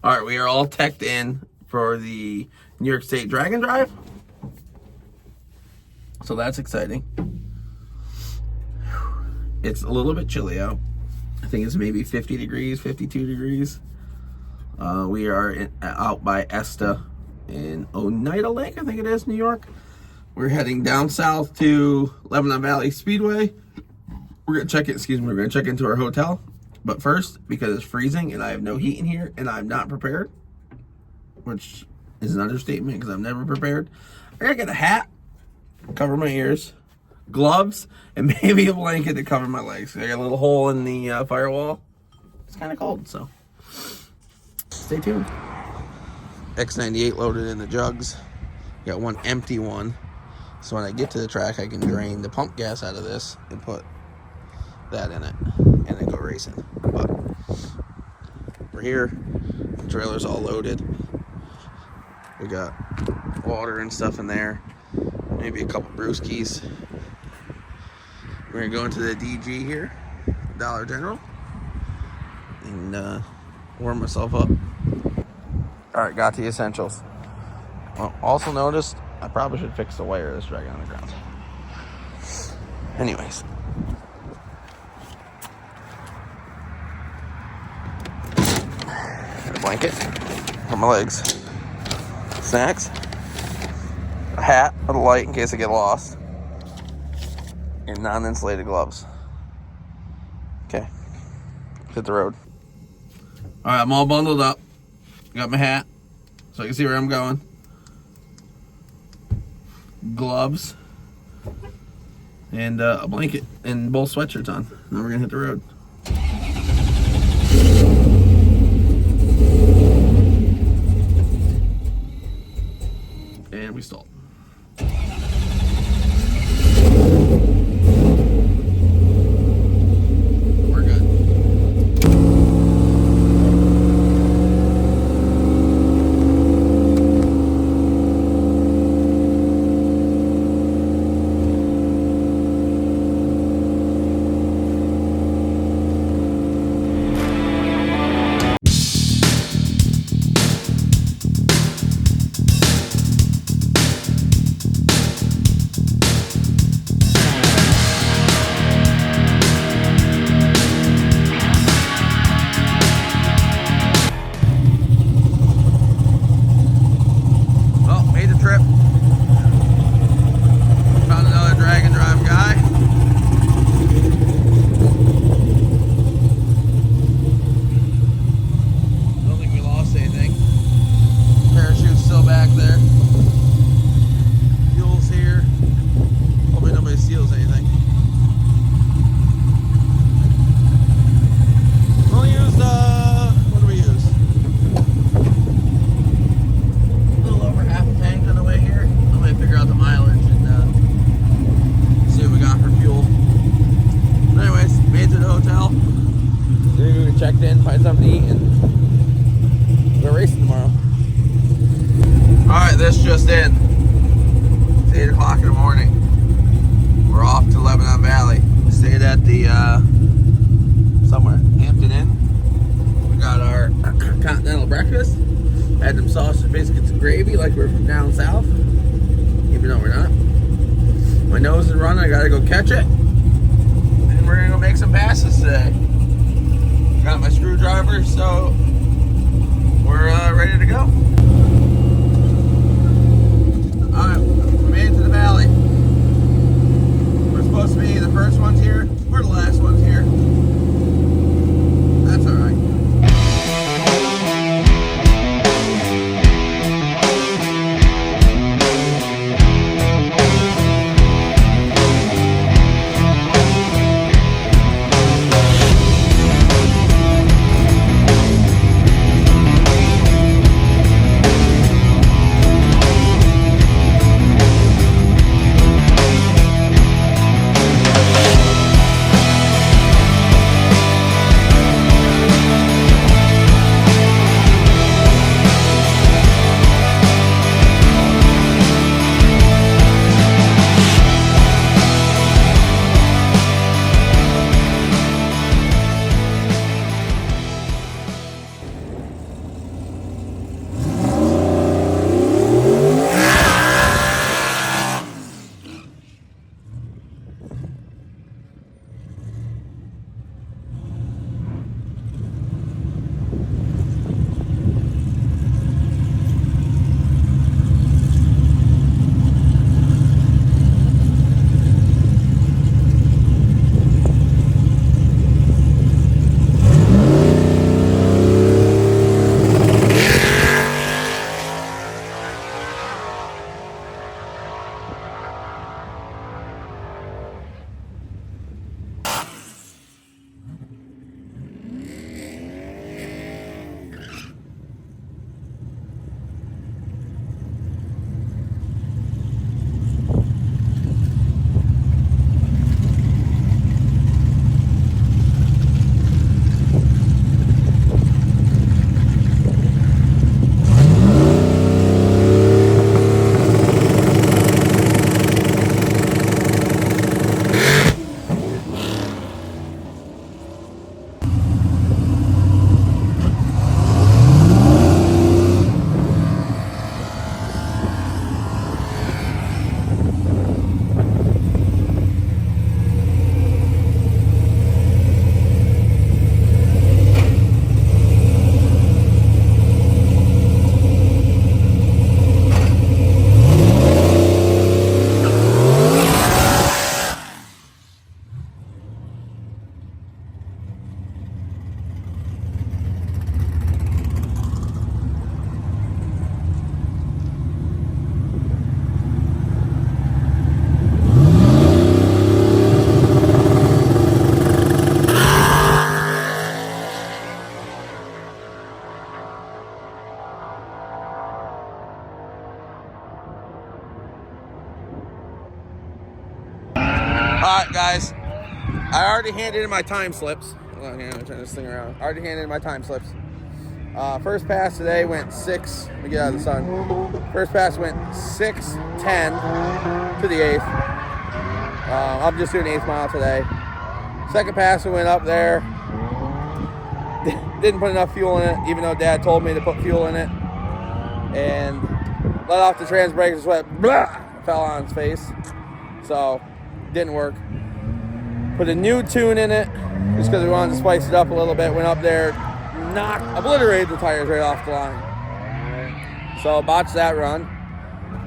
All right, we are all teched in for the New York State Drag and Drive. So that's exciting. It's a little bit chilly out. I think it's maybe 50 degrees, 52 degrees. We are out by Esta in Oneida Lake, I think it is, New York. We're heading down south to Lebanon Valley Speedway. We're gonna check it. We're gonna check into our hotel. But first, because it's freezing and I have no heat in here and I'm not prepared, which is an understatement because I'm never prepared, I gotta get a hat, cover my ears, gloves, and maybe a blanket to cover my legs. I got a little hole in the firewall. It's kind of cold, so stay tuned. X98 loaded in the jugs. Got one empty one. So when I get to the track, I can drain the pump gas out of this and put that in it and then go racing. But we're here. The trailer's all loaded. We got water and stuff in there. Maybe a couple brewskis. We're gonna go into the DG here, Dollar General, and warm myself up. All right, got the essentials. Well, also noticed I probably should fix the wire that's dragging on the ground. Anyways. A blanket for my legs. Snacks. A hat with a light in case I get lost. And non-insulated gloves. Okay. Hit the road. Alright, I'm all bundled up. Got my hat so I can see where I'm going. Gloves. And a blanket and both sweatshirts on. Now we're gonna hit the road. And we stalled. We're good. Checked in, find something to eat, and go racing tomorrow. Alright, this just in. It's 8 o'clock in the morning. We're off to Lebanon Valley. We stayed at the, somewhere, Hampton Inn. We got our continental breakfast. Had some sausage, biscuits, and gravy like we're from down south. Even though we're not. My nose is running, I gotta go catch it. And we're gonna go make some passes today. Got my screwdriver, so we're ready to go. Alright, we made it to the valley. We're supposed to be the first ones here. We're the last ones here. That's alright. I already handed in my time slips. Hold on here, I'm turn this thing around. I already handed in my time slips. First pass today went 6. Let me get out of the sun. First pass went 6:10 to the 8th. I'm just doing 8th mile today. Second pass we went up there. Didn't put enough fuel in it, even though Dad told me to put fuel in it. And let off the trans brake, just went blah, fell on its face. So didn't work. Put a new tune in it just because we wanted to spice it up a little bit. Went up there, obliterated the tires right off the line. So botched that run.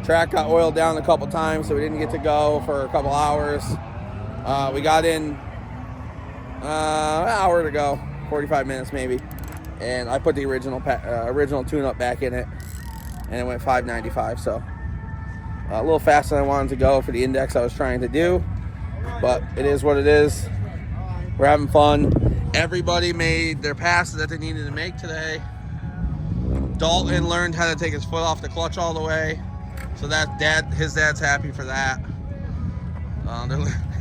Track got oiled down a couple times, so we didn't get to go for a couple hours. We got in an hour to go, 45 minutes maybe, and I put the original tune-up back in it, and it went 595. So a little faster than I wanted to go for the index I was trying to do, but it is what it is. We're having fun. Everybody made their passes that they needed to make today. Dalton learned how to take his foot off the clutch all the way, so his dad's happy for that.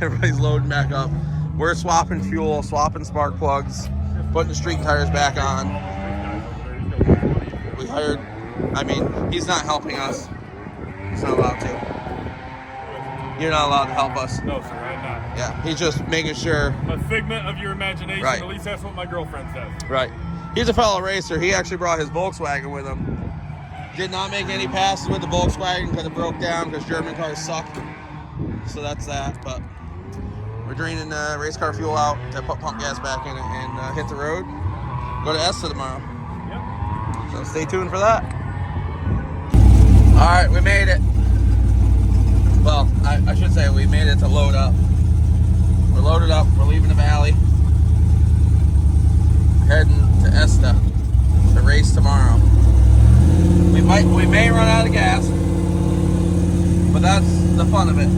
Everybody's loading back up. We're swapping fuel, swapping spark plugs, putting the street tires back on. We hired, he's not helping us. He's not allowed to. You're not allowed to help us. No, sir, I'm not. Yeah, he's just making sure. A figment of your imagination, right. At least that's what my girlfriend says. Right. He's a fellow racer. He actually brought his Volkswagen with him. Did not make any passes with the Volkswagen because it broke down because German cars suck. So that's that, but we're draining race car fuel out to put pump gas back in it and hit the road. Go to Esta tomorrow. Yep. So stay tuned for that. All right, we made it. Well, I should say we made it to load up. We're loaded up. We're leaving the valley. Heading to Esta to race tomorrow. We may run out of gas, but that's the fun of it.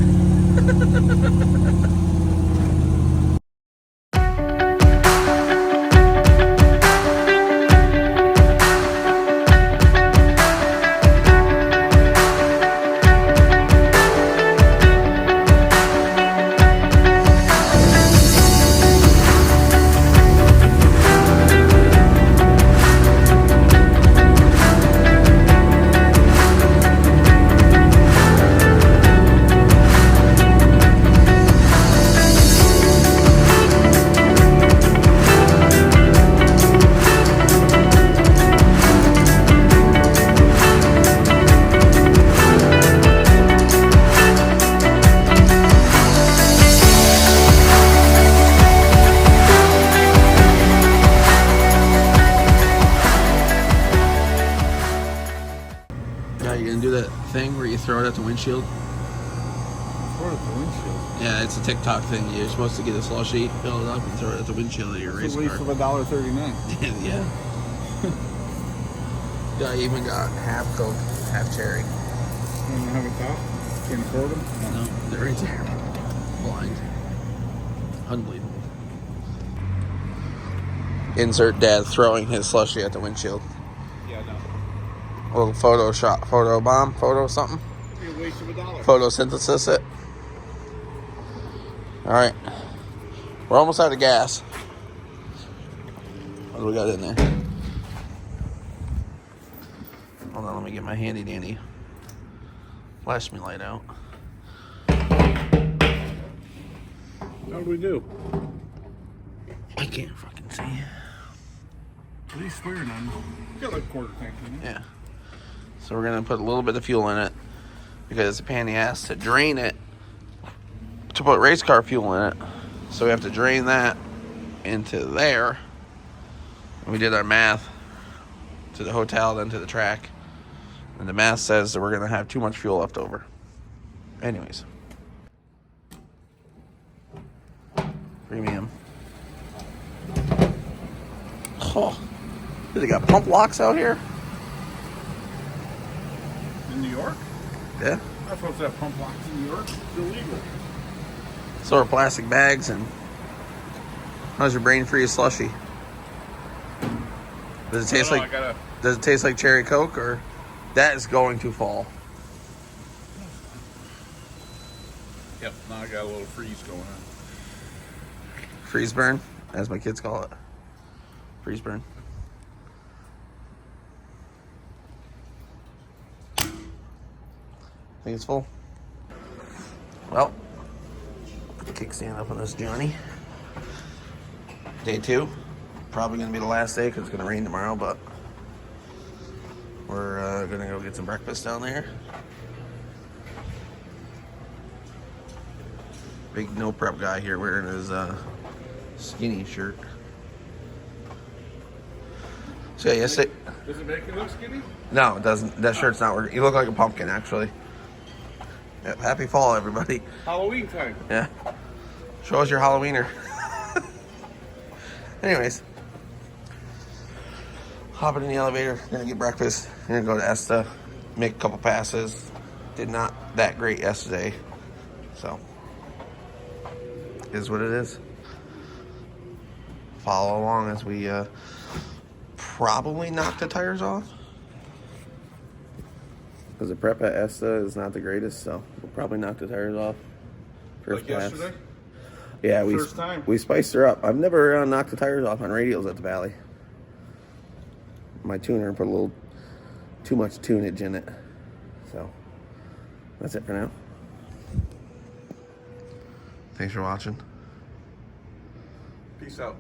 Thing where you throw it at the windshield. Throw it at the windshield? Yeah, it's a TikTok thing. You're supposed to get a slushy, fill it up, and throw it at the windshield of your race car. It's a waste of $1.39. Yeah. Guy even got half Coke, half cherry. You don't have a top? Can't afford them? No, they're right there. Blind. Unbelievable. Insert dad throwing his slushy at the windshield. Yeah, no. A little photo bomb, something. It'd be a waste of $1. Photosynthesis it. All right, we're almost out of gas. What do we got in there? Hold on, let me get my handy dandy flash me light out. How do we do? I can't fucking see. What are you swearing on? You got like a quarter tank in it. Yeah. So we're gonna put a little bit of fuel in it because it's a pain in the ass to drain it to put race car fuel in it. So we have to drain that into there. And we did our math to the hotel, then to the track. And the math says that we're gonna have too much fuel left over. Anyways. Premium. Oh, they got pump locks out here? In New York? Yeah. Not supposed to have pump locks in New York. It's illegal. So are plastic bags. And how's your brain freeze slushy? Does it taste Does it taste like cherry Coke, or that is going to fall? Yep. Now I got a little freeze going on. freeze burn, as my kids call it. Freeze burn. I think it's full. Well, put the kickstand up on this Johnny. Day 2. Probably going to be the last day because it's going to rain tomorrow, but we're going to go get some breakfast down there. Big no prep guy here wearing his skinny shirt. So yeah, yesterday. Does it make you look skinny? No, it doesn't. That shirt's not working. You look like a pumpkin, actually. Yep, happy fall, everybody. Halloween time. Yeah. Show us your Halloweener. Anyways. Hopping in the elevator, gonna get breakfast. Gonna go to Esta, make a couple passes. Did not that great yesterday. So, is what it is. Follow along as we probably knock the tires off. Because the prep at Esta is not the greatest, so we'll probably knock the tires off. First Like pass. yesterday? Yeah, First time. we spiced her up. I've never knocked the tires off on radials at the Valley. My tuner put a little too much tunage in it. So, that's it for now. Thanks for watching. Peace out.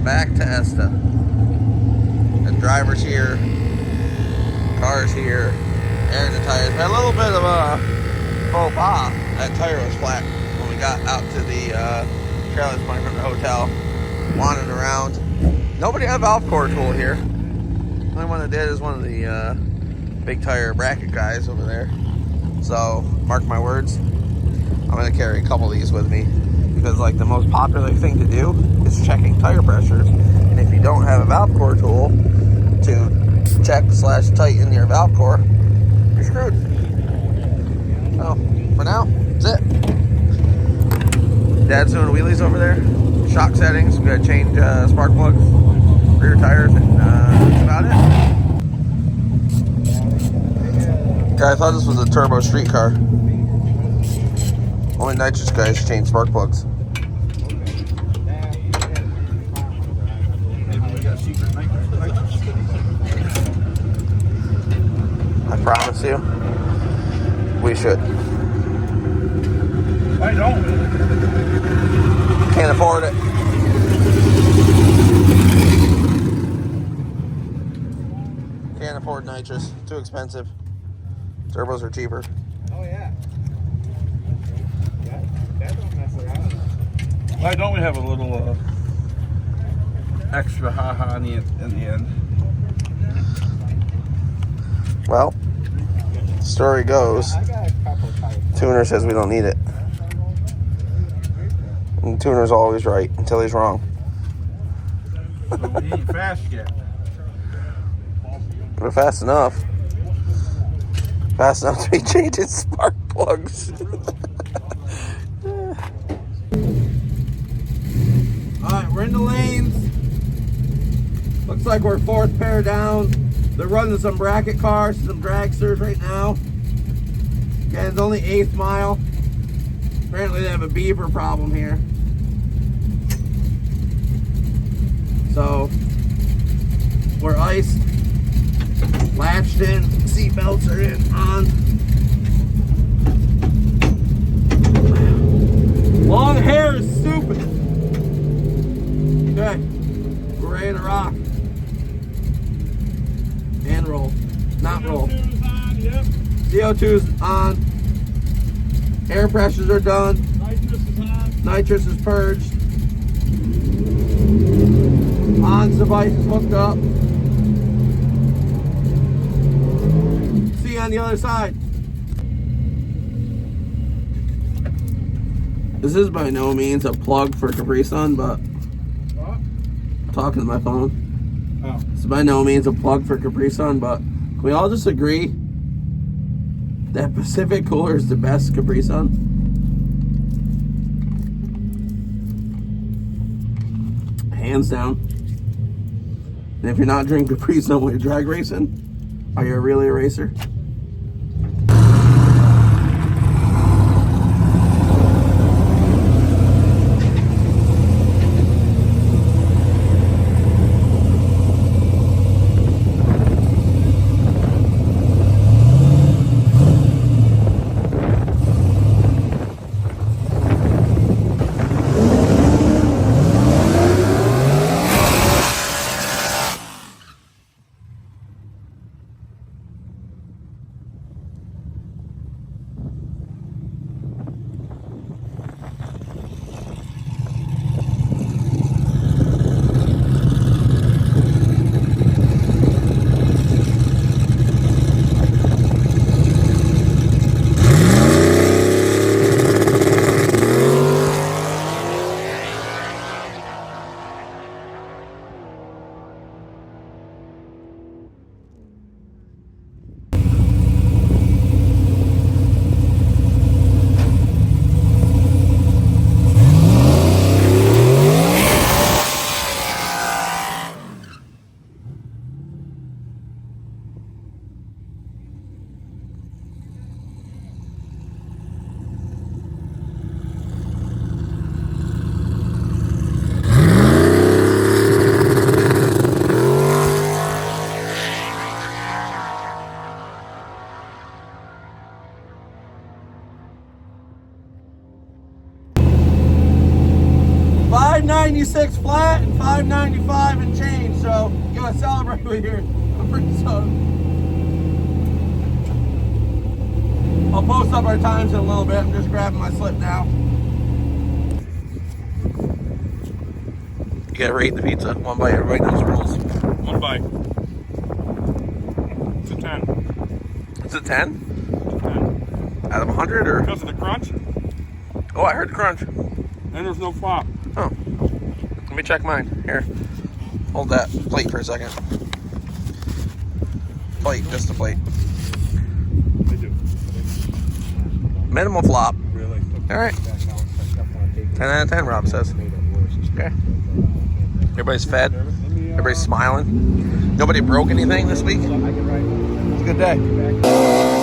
Back to Esta. The driver's here. Car's here. Airing the tires. Had a little bit of a faux pas. That tire was flat when we got out to the trailer point from the hotel. Wandering around. Nobody had a valve core tool here. The only one that did is one of the big tire bracket guys over there. So, mark my words. I'm going to carry a couple of these with me. Because like the most popular thing to do is checking tire pressures, and if you don't have a valve core tool to check / tighten your valve core, you're screwed. So for now, that's it. Dad's doing wheelies over there. Shock settings. We got to change spark plugs, rear tires, and that's about it. Yeah, I thought this was a turbo street car. Only nitrous guys change spark plugs. I promise you, we should. I don't. Can't afford it. Can't afford nitrous. Too expensive. Turbos are cheaper. Oh yeah. That don't mess around. Why don't we have a little extra ha-ha in the end? Well, story goes, I got a couple tires. tuner says we don't need it. And the tuner's always right until he's wrong. So we ain't fast yet. But fast enough. Fast enough to be changing spark plugs. Alright, we're in the lanes. Looks like we're fourth pair down. They're running some bracket cars, some dragsters right now. Again, it's only 8th mile. Apparently they have a beaver problem here. So, we're iced, latched in, seatbelts are on. Long hair is stupid. Okay, we're ready to rock. And roll. Not roll. CO2's on, yep. CO2's on. Air pressures are done. Nitrous is on. Nitrous is purged. Hans device is hooked up. See you on the other side. This is by no means a plug for Capri Sun, but What? I'm talking to my phone. Oh. This is by no means a plug for Capri Sun, but can we all just agree that Pacific Cooler is the best Capri Sun? Hands down. And if you're not drinking Capri Sun when you're drag racing, are you really a racer? $596 flat and $595 and change, so you gotta celebrate with your Capri Sun. I'll post up our times in a little bit. I'm just grabbing my slip now. You gotta rate the pizza. One bite, everybody knows the rules. 1 bite. It's a 10. It's a 10? 10. Out of 100 or? Because of the crunch, Oh, I heard the crunch. and there's no flop. Oh, let me check mine. Here, hold that plate for a second. Plate, just a plate. They do. Minimal flop. Really? All right. 10 out of 10, Rob says. Okay. Everybody's fed. Everybody's smiling. Nobody broke anything this week. It's a good day.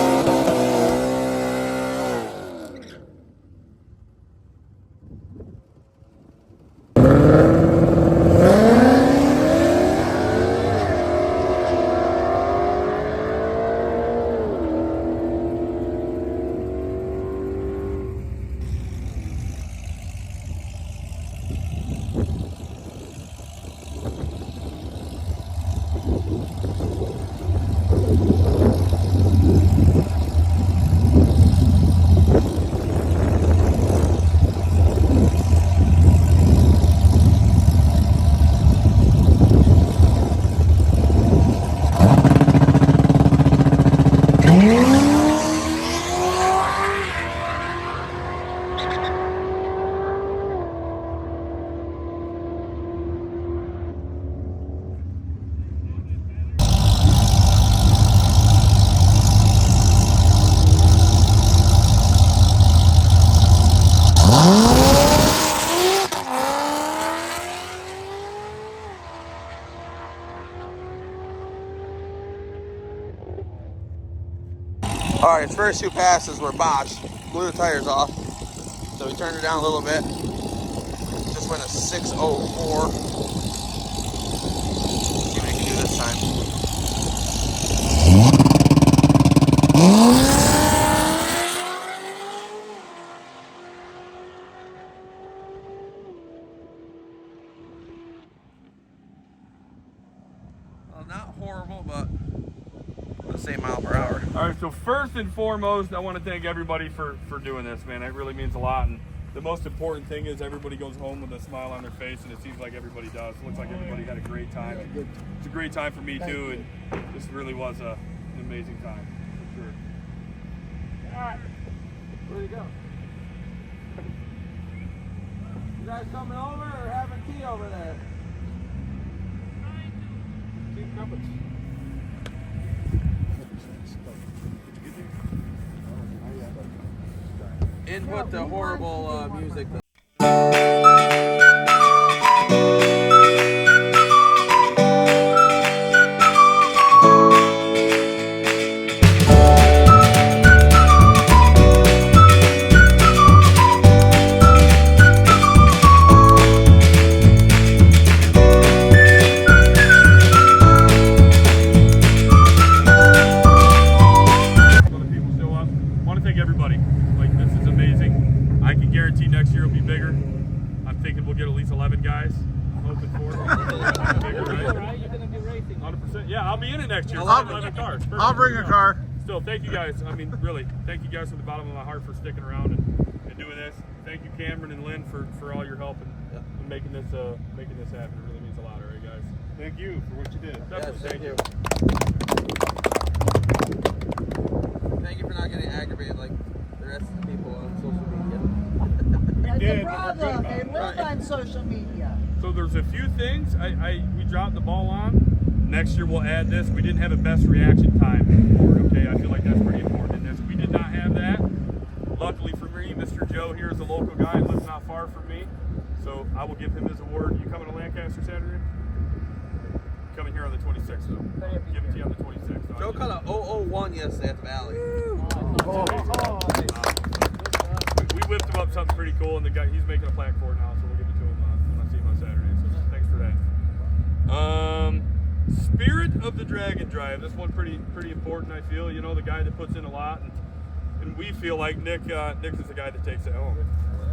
All right, first two passes were botched. Blew the tires off. So we turned it down a little bit. Just went a 604. See what we can do this time. Well, not horrible, but the same mile per hour. All right, so first and foremost, I want to thank everybody for doing this, man. It really means a lot. And the most important thing is everybody goes home with a smile on their face, and it seems like everybody does. It looks like everybody had a great time. It's a great time for me, too, and this really was an amazing time, for sure. All right, where you go? You guys coming over or having tea over there? Keep coming. Input the horrible music. Next year will be bigger. I'm thinking we'll get at least 11 guys. I'm hoping for it. Bigger, right? You're going to be racing. 100%. Yeah, I'll be in it next year. 11 cars. Perfect. I'll bring a car. Still, thank you guys. I mean, really, thank you guys from the bottom of my heart for sticking around and doing this. Thank you, Cameron and Lynn, for all your help and making this happen. It really means a lot, all right, guys? Thank you for what you did. Definitely, Yes, thank you. Thank you for not getting aggravated like the rest of the people on social media. That's a problem. They live on social media. So there's a few things we dropped the ball on. Next year we'll add this. We didn't have a best reaction time award, okay? I feel like that's pretty important in this. We did not have that. Luckily for me, Mr. Joe here is a local guy, lives not far from me. So I will give him his award. You coming to Lancaster Saturday? Coming here on the 26th, though. Give it to you on the 26th. Joe caught a 001 yesterday at the Valley. We whipped him up something pretty cool, and the guy, he's making a plaque for it now, so we'll give it to him when I see him on Saturday. So thanks for that. Spirit of the Dragon Drive. This one pretty important, I feel. You know, the guy that puts in a lot, and we feel like Nick is the guy that takes it home.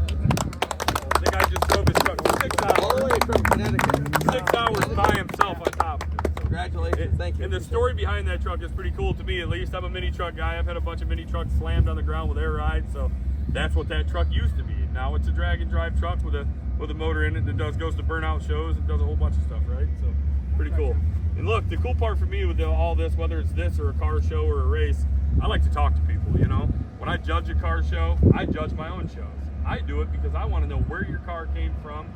The guy just drove his truck 6 hours. All the way from Connecticut. 6 hours by himself on top of it. So. Congratulations, thank you. And the story behind that truck is pretty cool to me, at least. I'm a mini truck guy. I've had a bunch of mini trucks slammed on the ground with air rides, so that's what that truck used to be. Now it's a drag and drive truck with a motor in it that goes to burnout shows and does a whole bunch of stuff, right? So pretty cool. And look, the cool part for me with all this, whether it's this or a car show or a race, I like to talk to people, you know? When I judge a car show, I judge my own shows. I do it because I want to know where your car came from.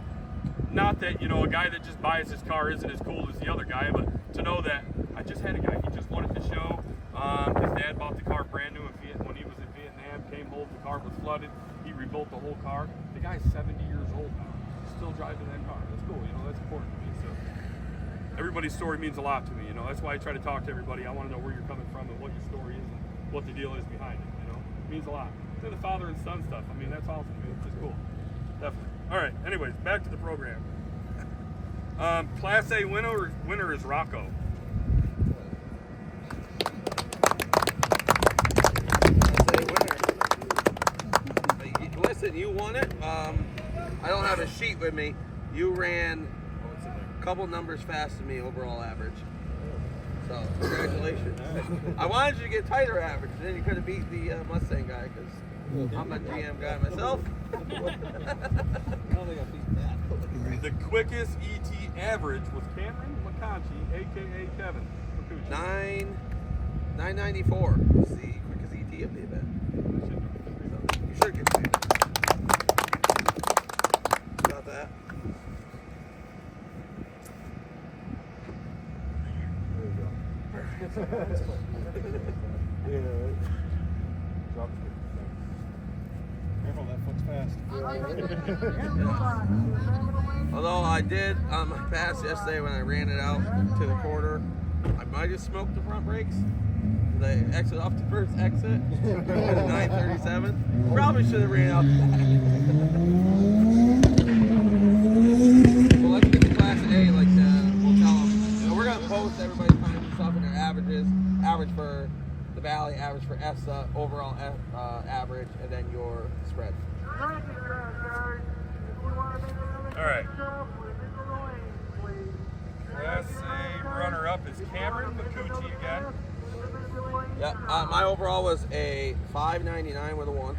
Not that, you know, a guy that just buys his car isn't as cool as the other guy, but to know that I just had a guy, he just wanted to show. His dad bought the car brand new when he was in Vietnam, came home, the car was flooded, he rebuilt the whole car. The guy's 70 years old now, still driving that car. That's cool, you know, that's important to me. So everybody's story means a lot to me, you know, that's why I try to talk to everybody. I want to know where you're coming from and what your story is and what the deal is behind it, you know, it means a lot. And the father and son stuff, I mean, that's awesome to me, it's just cool, definitely. All right, anyways, back to the program. Class A winner is Rocco. Listen, you won it. I don't have a sheet with me. You ran a couple numbers fast to me, overall average. So, congratulations. I wanted you to get tighter average, then you could have beat the Mustang guy, because I'm a GM guy myself. The quickest ET average was Cameron McConchy, aka Kevin. 994 was the quickest ET of the event. So, you should get paid. Got that. Careful, that foot's fast. Although I did on my pass yesterday when I ran it out to the quarter, I might have smoked the front brakes. they exit off the first exit at a 937. Probably should have ran out the back. So let's get to Class A, like we'll tell them. We're going to post everybody's times and stuff and their averages. Average for the Valley, average for Esta, overall average, and then your spread. All right. Class A runner-up is Cameron McCucci again. Yeah, my overall was a 599 with a 1.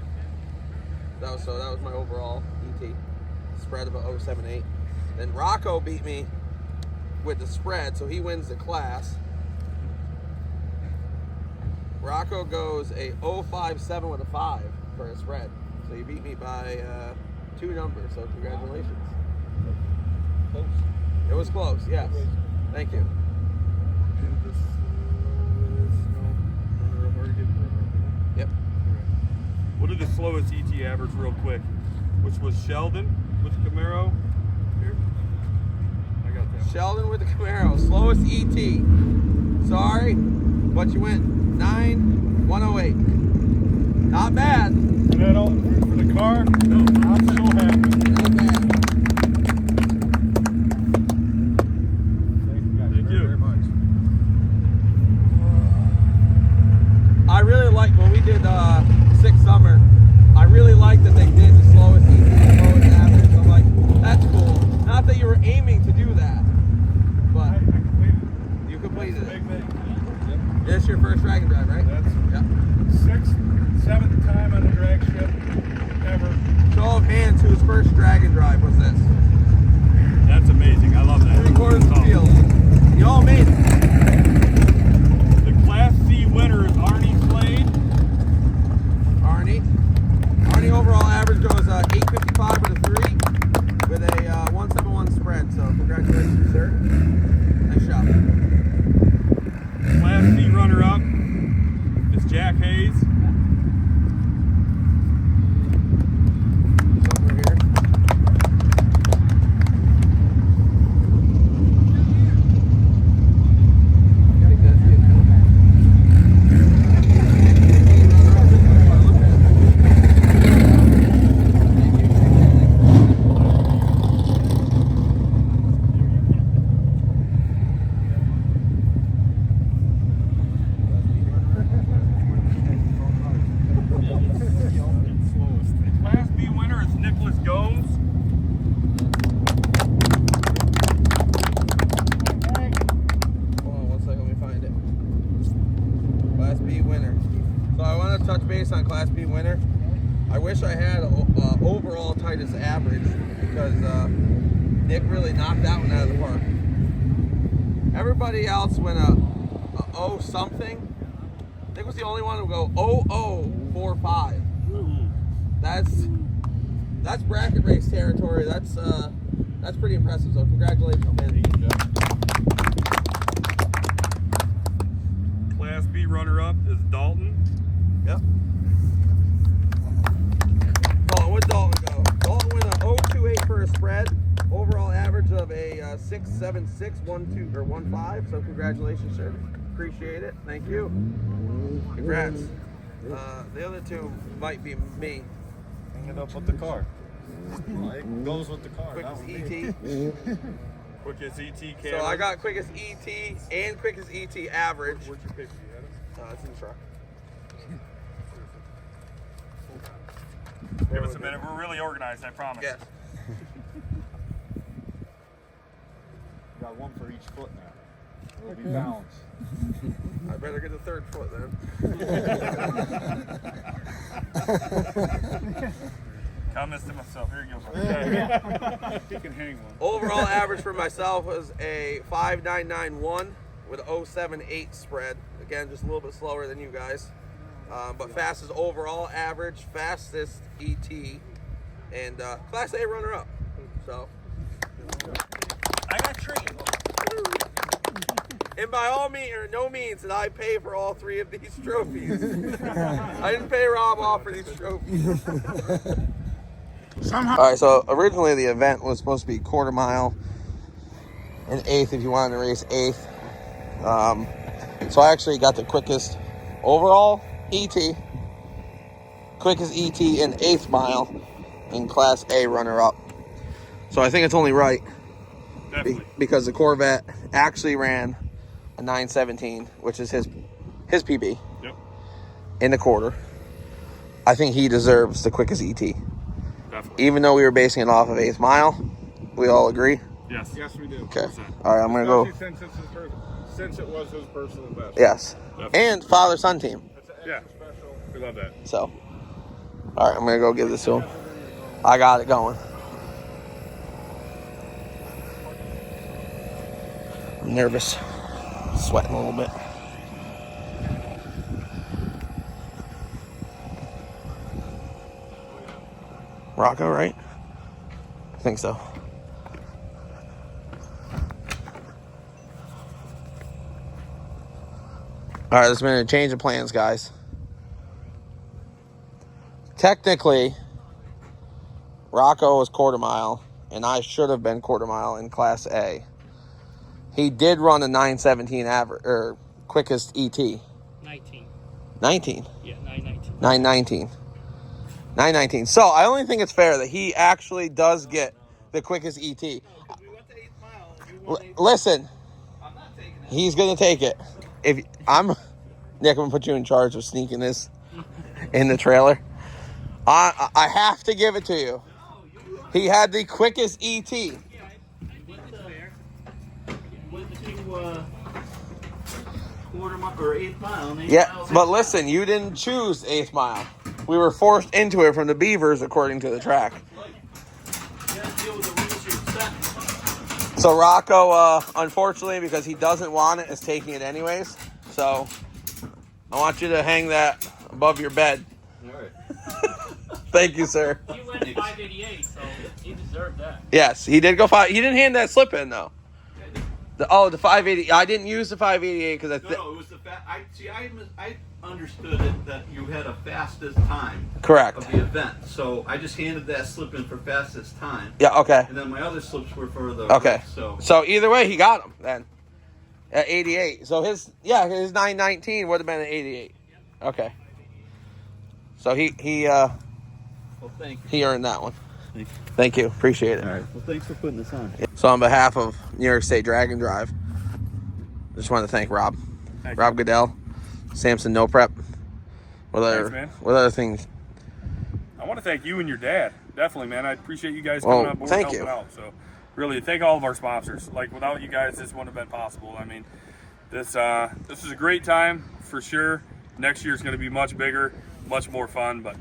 That was my overall ET. Spread of a 078. Then Rocco beat me with the spread, so he wins the class. Rocco goes a 057 with a 5 for a spread. So you beat me by 2 numbers, so congratulations. Close. It was close, yes. Thank you. Yep. We'll do the slowest ET average real quick, which was Sheldon with the Camaro. Here. I got that. Sheldon with the Camaro, slowest ET. Sorry, but you went 9,108. Not bad. For the car, no, I'm so happy. Not bad. Thank you guys Thank you. very much. I really liked when we did 6 Summer. I really liked that they did the slowest ET, the slowest average. I'm like, that's cool. Not that you were aiming to do that, but I completed it. you completed Big it. thing. This is your first drag and drive, right? That's Yep. 6th, 7th time on a drag ship ever. Show of hands, whose first drag and drive was this? That's amazing. I love that. 3/4 of the field. You all made it. The Class C winner is Arnie Slade. Arnie overall average goes 855 with a 3 with a 171 spread. So congratulations, sir. Nice job. Class C runner-up is Jack Hayes. Somewhere here. I think that's it. Class B winner is Nicholas Gomes. Hold on 1 second, let me find it. Class B winner. So I want to touch base on Class B winner. I wish I had overall tightest average because Nick really knocked that one out of the park. Everybody else went a 0 something. Nick was the only one who go 0045. That's bracket race territory. That's pretty impressive. So congratulations, man. Class B runner-up is Dalton. Yep. What'd Dalton go? Dalton went a 028 for a spread. Overall average of a 676, 12 or 15. So congratulations, sir. Appreciate it. Thank you. Congrats. The other 2 might be me. Hanging up with the car. It goes with the car. Quickest not with me. ET. Quickest ET Cameron. So I got quickest ET and quickest ET average. Where'd you pick me, Adam? It's in the truck. Give us a minute. We're really organized, I promise. Yes. Got 1 for each foot now. It'll be balanced. I better get the 3rd foot then. Comments to myself. Here you go. Okay. You can hang one. Overall average for myself was a 5,991 with a 078 spread. Again, just a little bit slower than you guys. But fastest overall average, fastest ET, and Class A runner-up. So, I got trees. and by all means, or no means, did I pay for all 3 of these trophies. I didn't pay Rob off for these trophies. All right, so originally the event was supposed to be 1/4 mile and 1/8 if you wanted to race 1/8. So I actually got the quickest overall ET, quickest ET in 8th mile, and Class A runner-up. So I think it's only right. Definitely. Because the Corvette actually ran a 917, which is his PB. Yep. In the quarter. I think he deserves the quickest ET. Definitely. Even though we were basing it off of 8th mile, we all agree? Yes. Yes, we do. Okay. All right, I'm going to go. Since it was his personal best. Yes. Definitely. And father-son team. Yeah. We love that. So, all right, I'm going to go give this to him. I got it going. I'm nervous. Sweating a little bit. Rocco, right? I think so. All right, there's been a change of plans, guys. Technically, Rocco was quarter mile, and I should have been quarter mile in Class A. He did run a 917 average, or quickest ET. 19. 19. Yeah, 919. 919. 919. So I only think it's fair that he actually does get the quickest ET. We went to 8th mile. You won 8th. Listen, I'm not taking it. he's gonna take it. If I'm Nick, I'm gonna put you in charge of sneaking this in the trailer. I have to give it to you. He had the quickest ET. Went to quarter mile or 8th mile. And 8 Yeah, miles but listen, you didn't choose 8th mile. We were forced into it from the Beavers, according to the track. you gotta deal with the rules you're set. So Rocco, unfortunately, because he doesn't want it, is taking it anyways. So I want you to hang that above your bed. All right. Thank you, sir. You went 588, so you deserve that. Yes, he did go 5. He didn't hand that slip in though. The 580. I didn't use the 588 because No, it was the I understood it that you had a fastest time correct. of the event, so I just handed that slip in for fastest time, Yeah. Okay. and then my other slips were for the Okay. race, so So either way, he got him then at 88. So his 919 would have been an 88. Okay. So well, thank you. he earned that one. Thank you. Thank you. Appreciate it. All right. Well, thanks for putting this on. So on behalf of New York State Drag and Drive, I just want to thank Rob. Thank Rob Goodell, Samson No Prep. What Thanks, man. other things? I want to thank you and your dad. Definitely, man. I appreciate you guys Well, coming on board thank and you. helping out. So, really, thank all of our sponsors. Like, without you guys, this wouldn't have been possible. I mean, this is a great time for sure. Next year's going to be much bigger, much more fun. But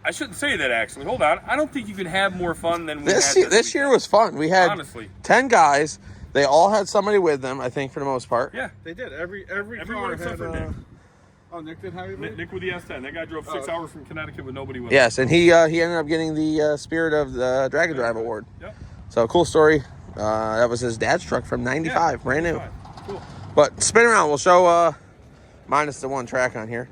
I shouldn't say that, actually. Hold on. I don't think you can have more fun than we had This year was fun. We had honestly 10 guys. They all had somebody with them, I think, for the most part. Yeah. They did. Every Everyone car except had. for Nick. Oh, Nick did have you? Nick with the S10. That guy drove 6 Oh. hours from Connecticut with nobody with him. Yes, and he ended up getting the Spirit of the Drag and Drive award. Yep. So, cool story. That was his dad's truck from 95, Yeah, brand new. fine. Cool. But spin around, we'll show minus the one track on here.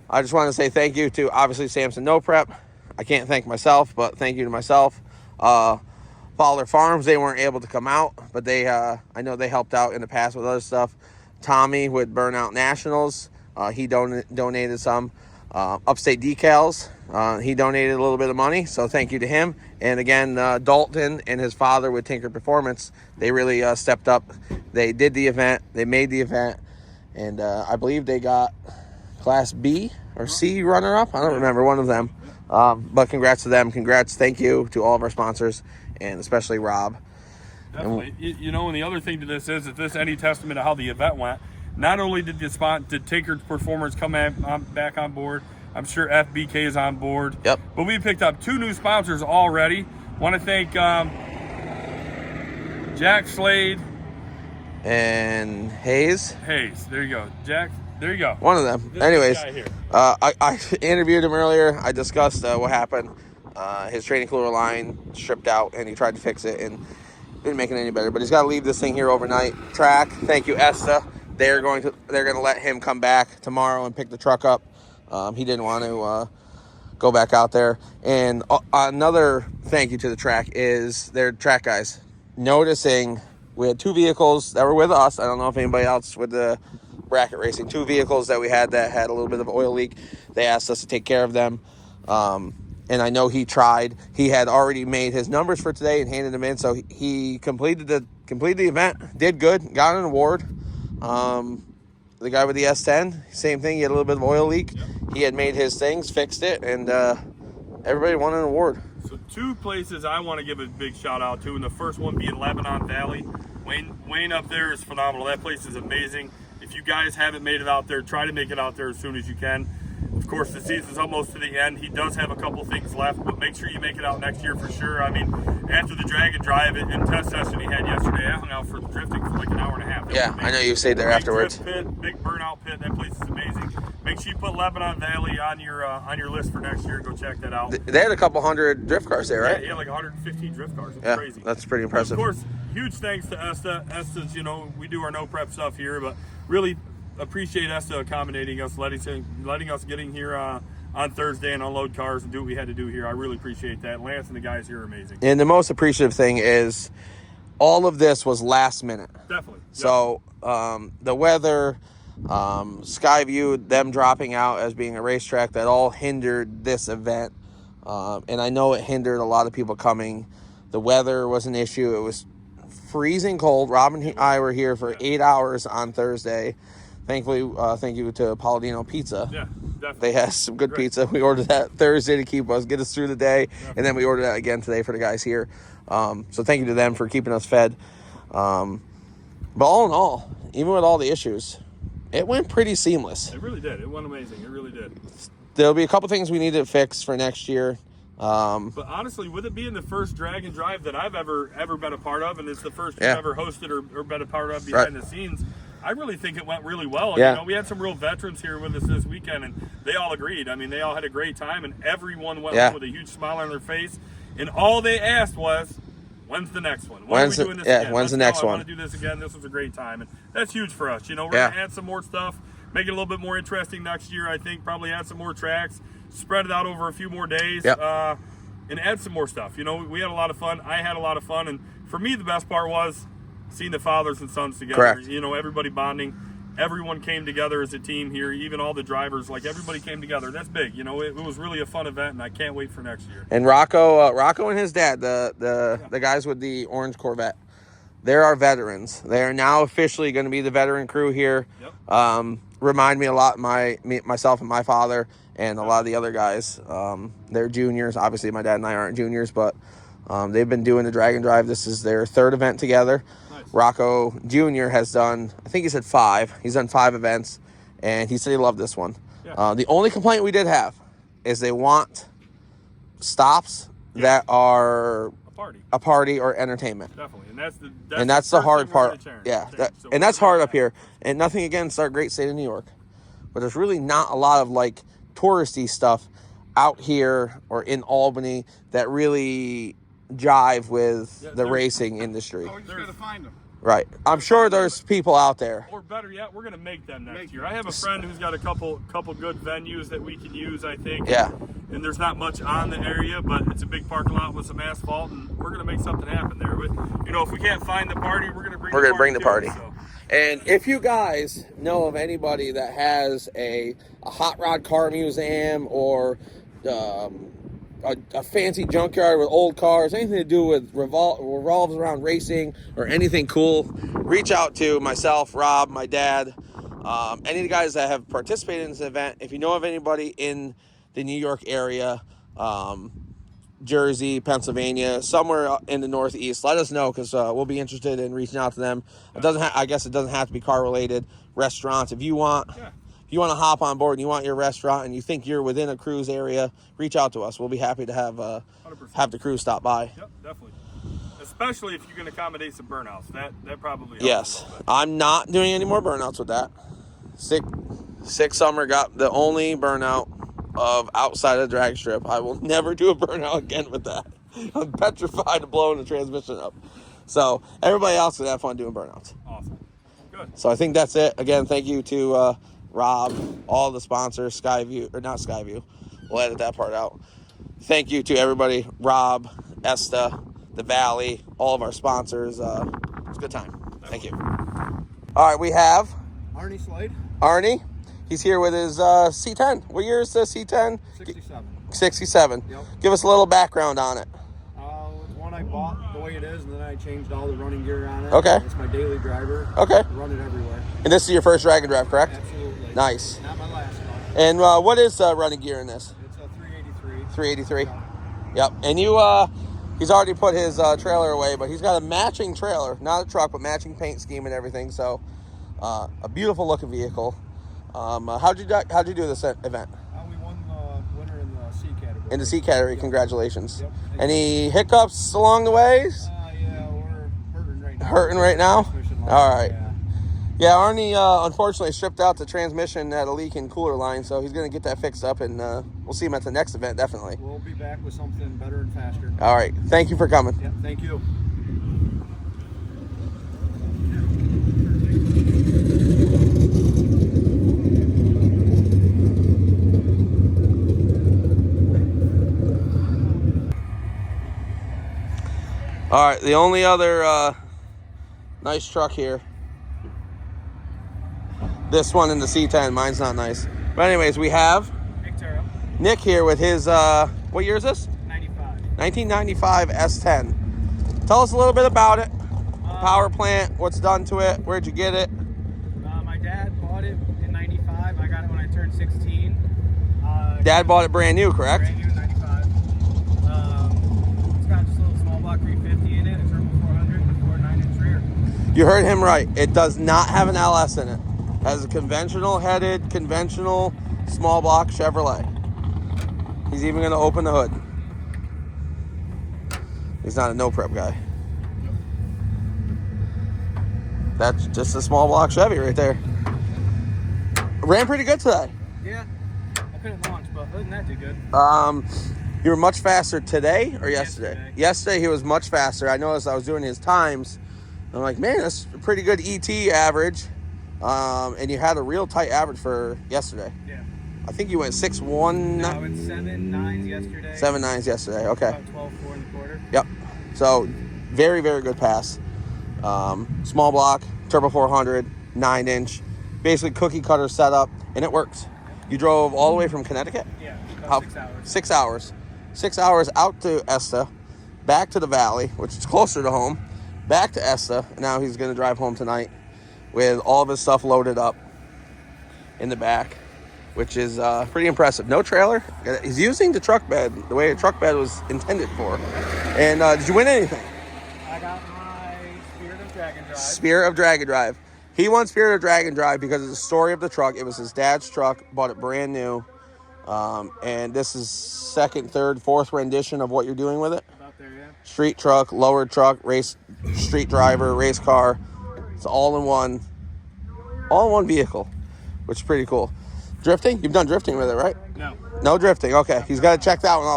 I just want to say thank you to, obviously, Samson No Prep. I can't thank myself, but thank you to myself. Fowler Farms, they weren't able to come out, but they I know they helped out in the past with other stuff. Tommy with Burnout Nationals, he donated some. Upstate Decals, he donated a little bit of money, so thank you to him. And again, Dalton and his father with Tinker Performance, they really stepped up. They did the event, they made the event, and I believe they got Class B or C runner-up. I don't remember, one of them. But congrats to them. Congrats, thank you to all of our sponsors, and especially Rob. Definitely. You know, and the other thing to this is, if this any testament to how the event went, not only did Tinker's Performance come back on board, I'm sure FBK is on board. Yep. But we picked up 2 new sponsors already. Want to thank Jack Slade. And Hayes. There you go. Jack, there you go. One of them. This Anyways, guy here. I interviewed him earlier. I discussed what happened. His training cooler line stripped out, and he tried to fix it, and didn't make it any better. But he's got to leave this thing here overnight. Track. Thank you, Esta. They're going to let him come back tomorrow and pick the truck up. He didn't want to go back out there. And another thank you to the track is their track guys. Noticing we had 2 vehicles that were with us. I don't know if anybody else with the bracket racing. 2 vehicles that we had that had a little bit of oil leak. They asked us to take care of them. And I know he tried. He had already made his numbers for today and handed them in. So he completed the event, did good, got an award. The guy with the S10, same thing. He had a little bit of oil leak. Yep. He had made his things, fixed it, and everybody won an award. So 2 places I want to give a big shout out to, and the first one being Lebanon Valley. Wayne up there is phenomenal. That place is amazing. If you guys haven't made it out there, try to make it out there as soon as you can. Of course, the season's almost to the end. He does have a couple things left, but make sure you make it out next year for sure. I mean, after the drag and drive and test session he had yesterday, I hung out for drifting for like an hour and a half. Yeah, I know you stayed there afterwards. Big burnout pit. That place is amazing. Make sure you put Lebanon Valley on your list for next year. Go check that out. They had a couple hundred drift cars there, right? Yeah, like 115 drift cars. It's crazy. That's pretty impressive. Of course, huge thanks to Esta. Esta's, we do our no prep stuff here, but really appreciate Esta accommodating us, letting us get in here on Thursday and unload cars and do what we had to do here. I really appreciate that. Lance and the guys here are amazing. And the most appreciative thing is all of this was last minute. Definitely. So the weather, Skyview, them dropping out as being a racetrack, that all hindered this event. And I know it hindered a lot of people coming. The weather was an issue. It was freezing cold. Rob and I were here for 8 hours on Thursday. Thankfully, thank you to Palladino Pizza. Yeah, definitely. They had some good pizza. We ordered that Thursday to get us through the day. Yeah. And then we ordered that again today for the guys here. So thank you to them for keeping us fed. But all in all, even with all the issues, it went pretty seamless. It really did. It went amazing. It really did. There'll be a couple things we need to fix for next year. But honestly, with it being the first drag and drive that I've ever been a part of, and it's the first you've ever hosted or been a part of behind the scenes, I really think it went really well. Yeah. We had some real veterans here with us this weekend, and they all agreed. I mean, they all had a great time, and everyone went home with a huge smile on their face. And all they asked was, when's the next one? When are we doing this again? When's the next one? I want to do this again. This was a great time. And that's huge for us. We're going to add some more stuff, make it a little bit more interesting next year, I think. Probably add some more tracks, spread it out over a few more days, and add some more stuff. We had a lot of fun. I had a lot of fun. And for me, the best part was seeing the fathers and sons together. Correct. Everybody bonding. Everyone came together as a team here, even all the drivers. Like, everybody came together. That's big. It was really a fun event, and I can't wait for next year. And Rocco and his dad, the guys with the orange Corvette, they're our veterans. They are now officially going to be the veteran crew here. Yep. Remind me a lot myself and my father and a lot of the other guys. They're juniors. Obviously, my dad and I aren't juniors, but they've been doing the drag and drive. This is their 3rd event together. Nice. Rocco Jr. has done, I think he said 5. He's done 5 events, and he said he loved this one. Yeah. The only complaint we did have is they want stops that are a party or entertainment. Definitely, and that's the hard part. And that's hard up here. And nothing against our great state of New York, but there's really not a lot of like touristy stuff out here or in Albany that really jive with the racing industry. Oh, you just gotta find them. Right. I'm sure there's people out there. Or better yet, we're going to make them next year. I have a friend who's got a couple good venues that we can use, I think. Yeah. And there's not much on the area, but it's a big parking lot with some asphalt, and we're going to make something happen there. But, if we can't find the party, we're going to bring the party. So. And if you guys know of anybody that has a hot rod car museum or a fancy junkyard with old cars, anything to do with revolves around racing or anything cool, reach out to myself, Rob, my dad, any of the guys that have participated in this event. If you know of anybody in the New York area, Jersey, Pennsylvania, somewhere in the Northeast, let us know, because we'll be interested in reaching out to them. I guess it doesn't have to be car related. Restaurants, if you want to hop on board and you want your restaurant and you think you're within a cruise area, reach out to us. We'll be happy to have the crew stop by. Yep, definitely. Especially if you can accommodate some burnouts. That probably helps. Yes. I'm not doing any more burnouts with that. Sick Summer got the only burnout of outside of the drag strip. I will never do a burnout again with that. I'm petrified of blowing the transmission up. So everybody else can have fun doing burnouts. Awesome. Good. So I think that's it. Again, thank you to Rob, all the sponsors, Skyview, or not Skyview. We'll edit that part out. Thank you to everybody, Rob, Esta, the Valley, all of our sponsors. It's a good time. Thank you. All right, we have Arnie Slade, Arnie. He's here with his C10. What year is the C10? 67. 67. Yep. Give us a little background on it. It's one I bought the way it is, and then I changed all the running gear on it. Okay. It's my daily driver. Okay. I run it everywhere. And this is your first drag and drive, correct? Absolutely. Nice. Not my last one. And what is running gear in this? It's a 383. 383. Yep. And he's already put his trailer away, but he's got a matching trailer, not a truck, but matching paint scheme and everything. So, a beautiful looking vehicle. How'd you do this event? We won the winner in the C category. In the C category, congratulations. Yep. Any hiccups along the ways? Yeah, we're hurting right now. Hurting right now? Transmission line, All right. Yeah. Yeah, Arnie unfortunately stripped out the transmission at a leak in cooler line, so he's going to get that fixed up, and we'll see him at the next event, definitely. We'll be back with something better and faster. All right. Thank you for coming. Yeah, thank you. All right, the only other nice truck here. This one in the C10. Mine's not nice. But anyways, we have Nick here with his, what year is this? 95. 1995 S10. Tell us a little bit about it. Power plant, what's done to it, where'd you get it? My dad bought it in 95. I got it when I turned 16. Dad bought it brand new, correct? Brand new in 95. It's got just a little small block 350 in it, a turbo 400, and a 9-inch rear. You heard him right. It does not have an LS in it. It has a conventional headed, conventional small block Chevrolet. He's even going to open the hood. He's not a no prep guy. That's just a small block Chevy right there. Ran pretty good today. Yeah, I couldn't launch, but other than that, did good. You were much faster today or yesterday? Yesterday he was much faster. I noticed I was doing his times. I'm like, man, that's a pretty good ET average. And you had a real tight average for yesterday. Yeah. I think you went 6.1. No, I went 7.9s yesterday. 7.9s yesterday. Okay. About 12.4 in the quarter. Yep. So very, very good pass. Small block, turbo 400, 9-inch, basically cookie cutter setup, and it works. You drove all the way from Connecticut? Yeah, about 6 hours. 6 hours. 6 hours out to Esta, back to the valley, which is closer to home, back to Esta, and now he's going to drive home tonight with all of his stuff loaded up in the back, which is pretty impressive. No trailer. He's using the truck bed the way a truck bed was intended for. And did you win anything? I got my Spirit of Drag and Drive. Spirit of Drag and Drive. He won Spirit of Drag and Drive because of the story of the truck. It was his dad's truck, bought it brand new. And this is second, third, fourth rendition of what you're doing with it. About there, yeah. Street truck, lowered truck, race, street driver, race car. It's all in one vehicle, which is pretty cool. Drifting? You've done drifting with it, right? No. No drifting. Okay, he's got to check that one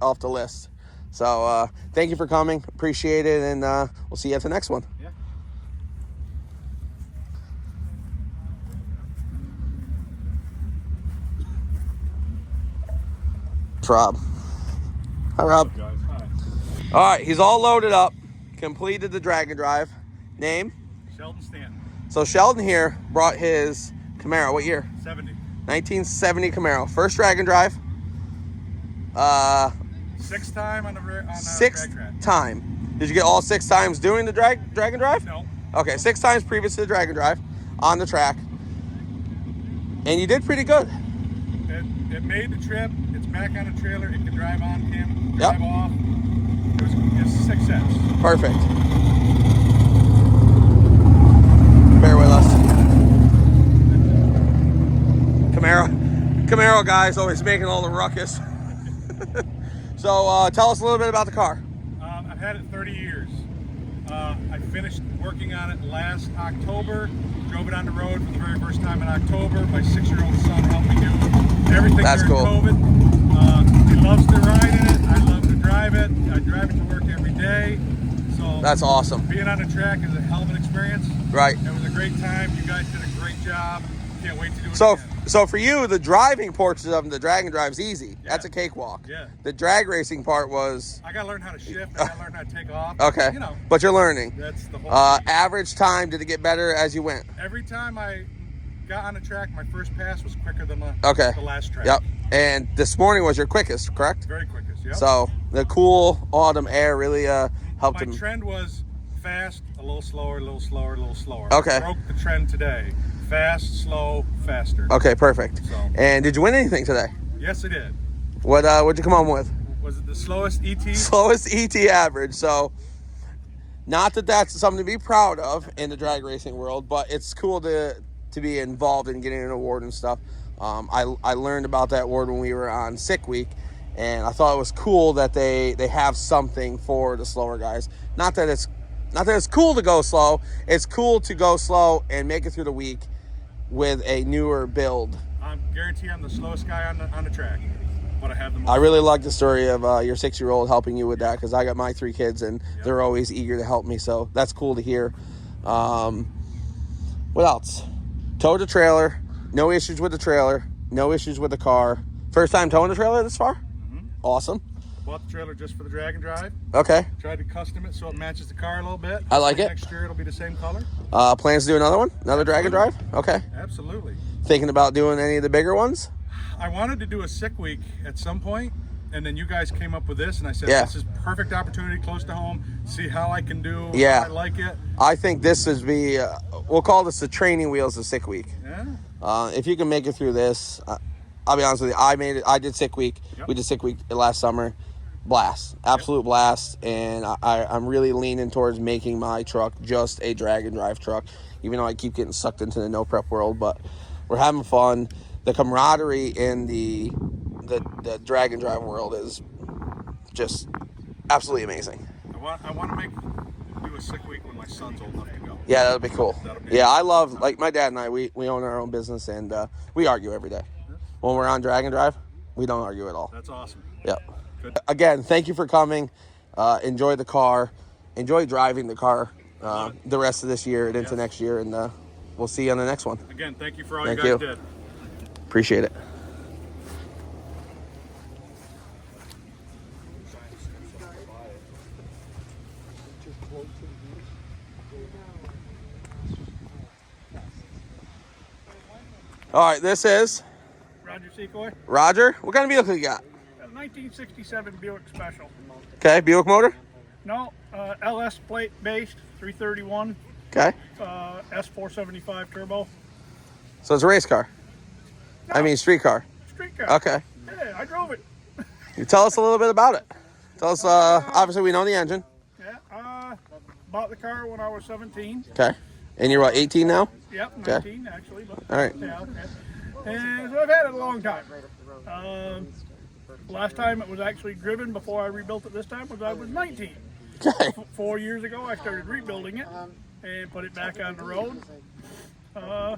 off the list. So thank you for coming. Appreciate it, and we'll see you at the next one. Yeah. It's Rob. Hi, Rob. Guys, hi. All right, he's all loaded up. Completed the drag and drive. Name? Sheldon Stanton, So Sheldon here brought his Camaro. What year? 70. 1970 Camaro. First drag and drive. Sixth time on the Sixth drag track. time. Did you get all 6 times doing the drag and drive? No. Okay, 6 times previous to the drag and drive on the track. And you did pretty good. It made the trip. It's back on the trailer. It can drive on, can Yep. drive off. It was a success. Perfect. Bear with us. Camaro guys always making all the ruckus. So tell us a little bit about the car. I've had it 30 years. I finished working on it last October. Drove it on the road for the very first time in October. My 6-year-old son helped me do everything That's during cool. COVID. He loves to ride in it. I love to drive it. I drive it to work every day. So That's awesome. being on the track is a hell of an experience. Right. It was a great time. You guys did a great job. Can't wait to do it So again. so for you, the driving portion of the drag and drive is easy. Yeah. That's a cakewalk. Yeah. The drag racing part was I gotta learn how to shift. I gotta learn how to take off. okay. You know, But you're learning. that's the whole thing. Average time, did it get better as you went? Every time I got on the track, my first pass was quicker than the last track. Yep. And this morning was your quickest, correct? Very quickest, yep. So the cool autumn air really helped My him. trend was fast, a little slower, a little slower, a little slower. Okay. Broke the trend today. Fast, slow, faster. Okay, perfect. So. And did you win anything today? Yes, I did. What'd you come home with? Was it the slowest ET? Slowest ET average. So, not that that's something to be proud of in the drag racing world, but it's cool to be involved in getting an award and stuff. I learned about that award when we were on sick week, and I thought it was cool that they have something for the slower guys. Not that it's cool to go slow. It's cool to go slow and make it through the week with a newer build. I guarantee I'm the slowest guy on the track, but I have the most. I really like the story of your 6-year-old helping you with that, because I got my 3 kids and they're always eager to help me. So that's cool to hear. What else? Towed the trailer. No issues with the trailer. No issues with the car. First time towing the trailer this far? Mm-hmm. Awesome. Bought the trailer just for the drag and drive. Okay. Tried to custom it so it matches the car a little bit. I like it. Next year it'll be the same color. Plans to do another one? Another drag and drive? Okay. Absolutely. Thinking about doing any of the bigger ones? I wanted to do a sick week at some point, and then you guys came up with this, and I said, Yeah. this is perfect opportunity close to home. See how I can do. Yeah. How I like it. I think this is we'll call this the training wheels of sick week. Yeah. If you can make it through this, I'll be honest with you. I did sick week. Yep. We did sick week last summer. Blast, absolute blast, and I'm really leaning towards making my truck just a drag and drive truck, even though I keep getting sucked into the no prep world. But we're having fun. The camaraderie in the drag and drive world is just absolutely amazing. I want to do a sick week when my son's old enough to go. Yeah, that'll be cool. That'll be I love, like, my dad and I, we own our own business, and we argue every day. When we're on drag and drive, we don't argue at all. That's awesome. Yep. Good. Again, thank you for coming. Enjoy the car. Enjoy driving the car the rest of this year and into next year, and we'll see you on the next one. Again, thank you for all Thank you guys you. did. Appreciate it. All right, this is Roger Secoy. Roger. What kind of vehicle you got? A 1967 Buick Special. Okay, Buick motor. No, LS plate based, 331, Okay, S475 turbo. so it's a race car. I mean, street car. Street car. Okay, Yeah, I drove it. you tell us a little bit about it. Tell us. Obviously, we know the engine. Yeah, bought the car when I was 17. Okay, and you're what, 18 now? Yep, Okay. 19 actually. But, All right. Yeah, okay. And so I've had it a long time. Last time it was actually driven before I rebuilt it this time was I was 19. Okay. 4 years ago I started rebuilding it and put it back on the road to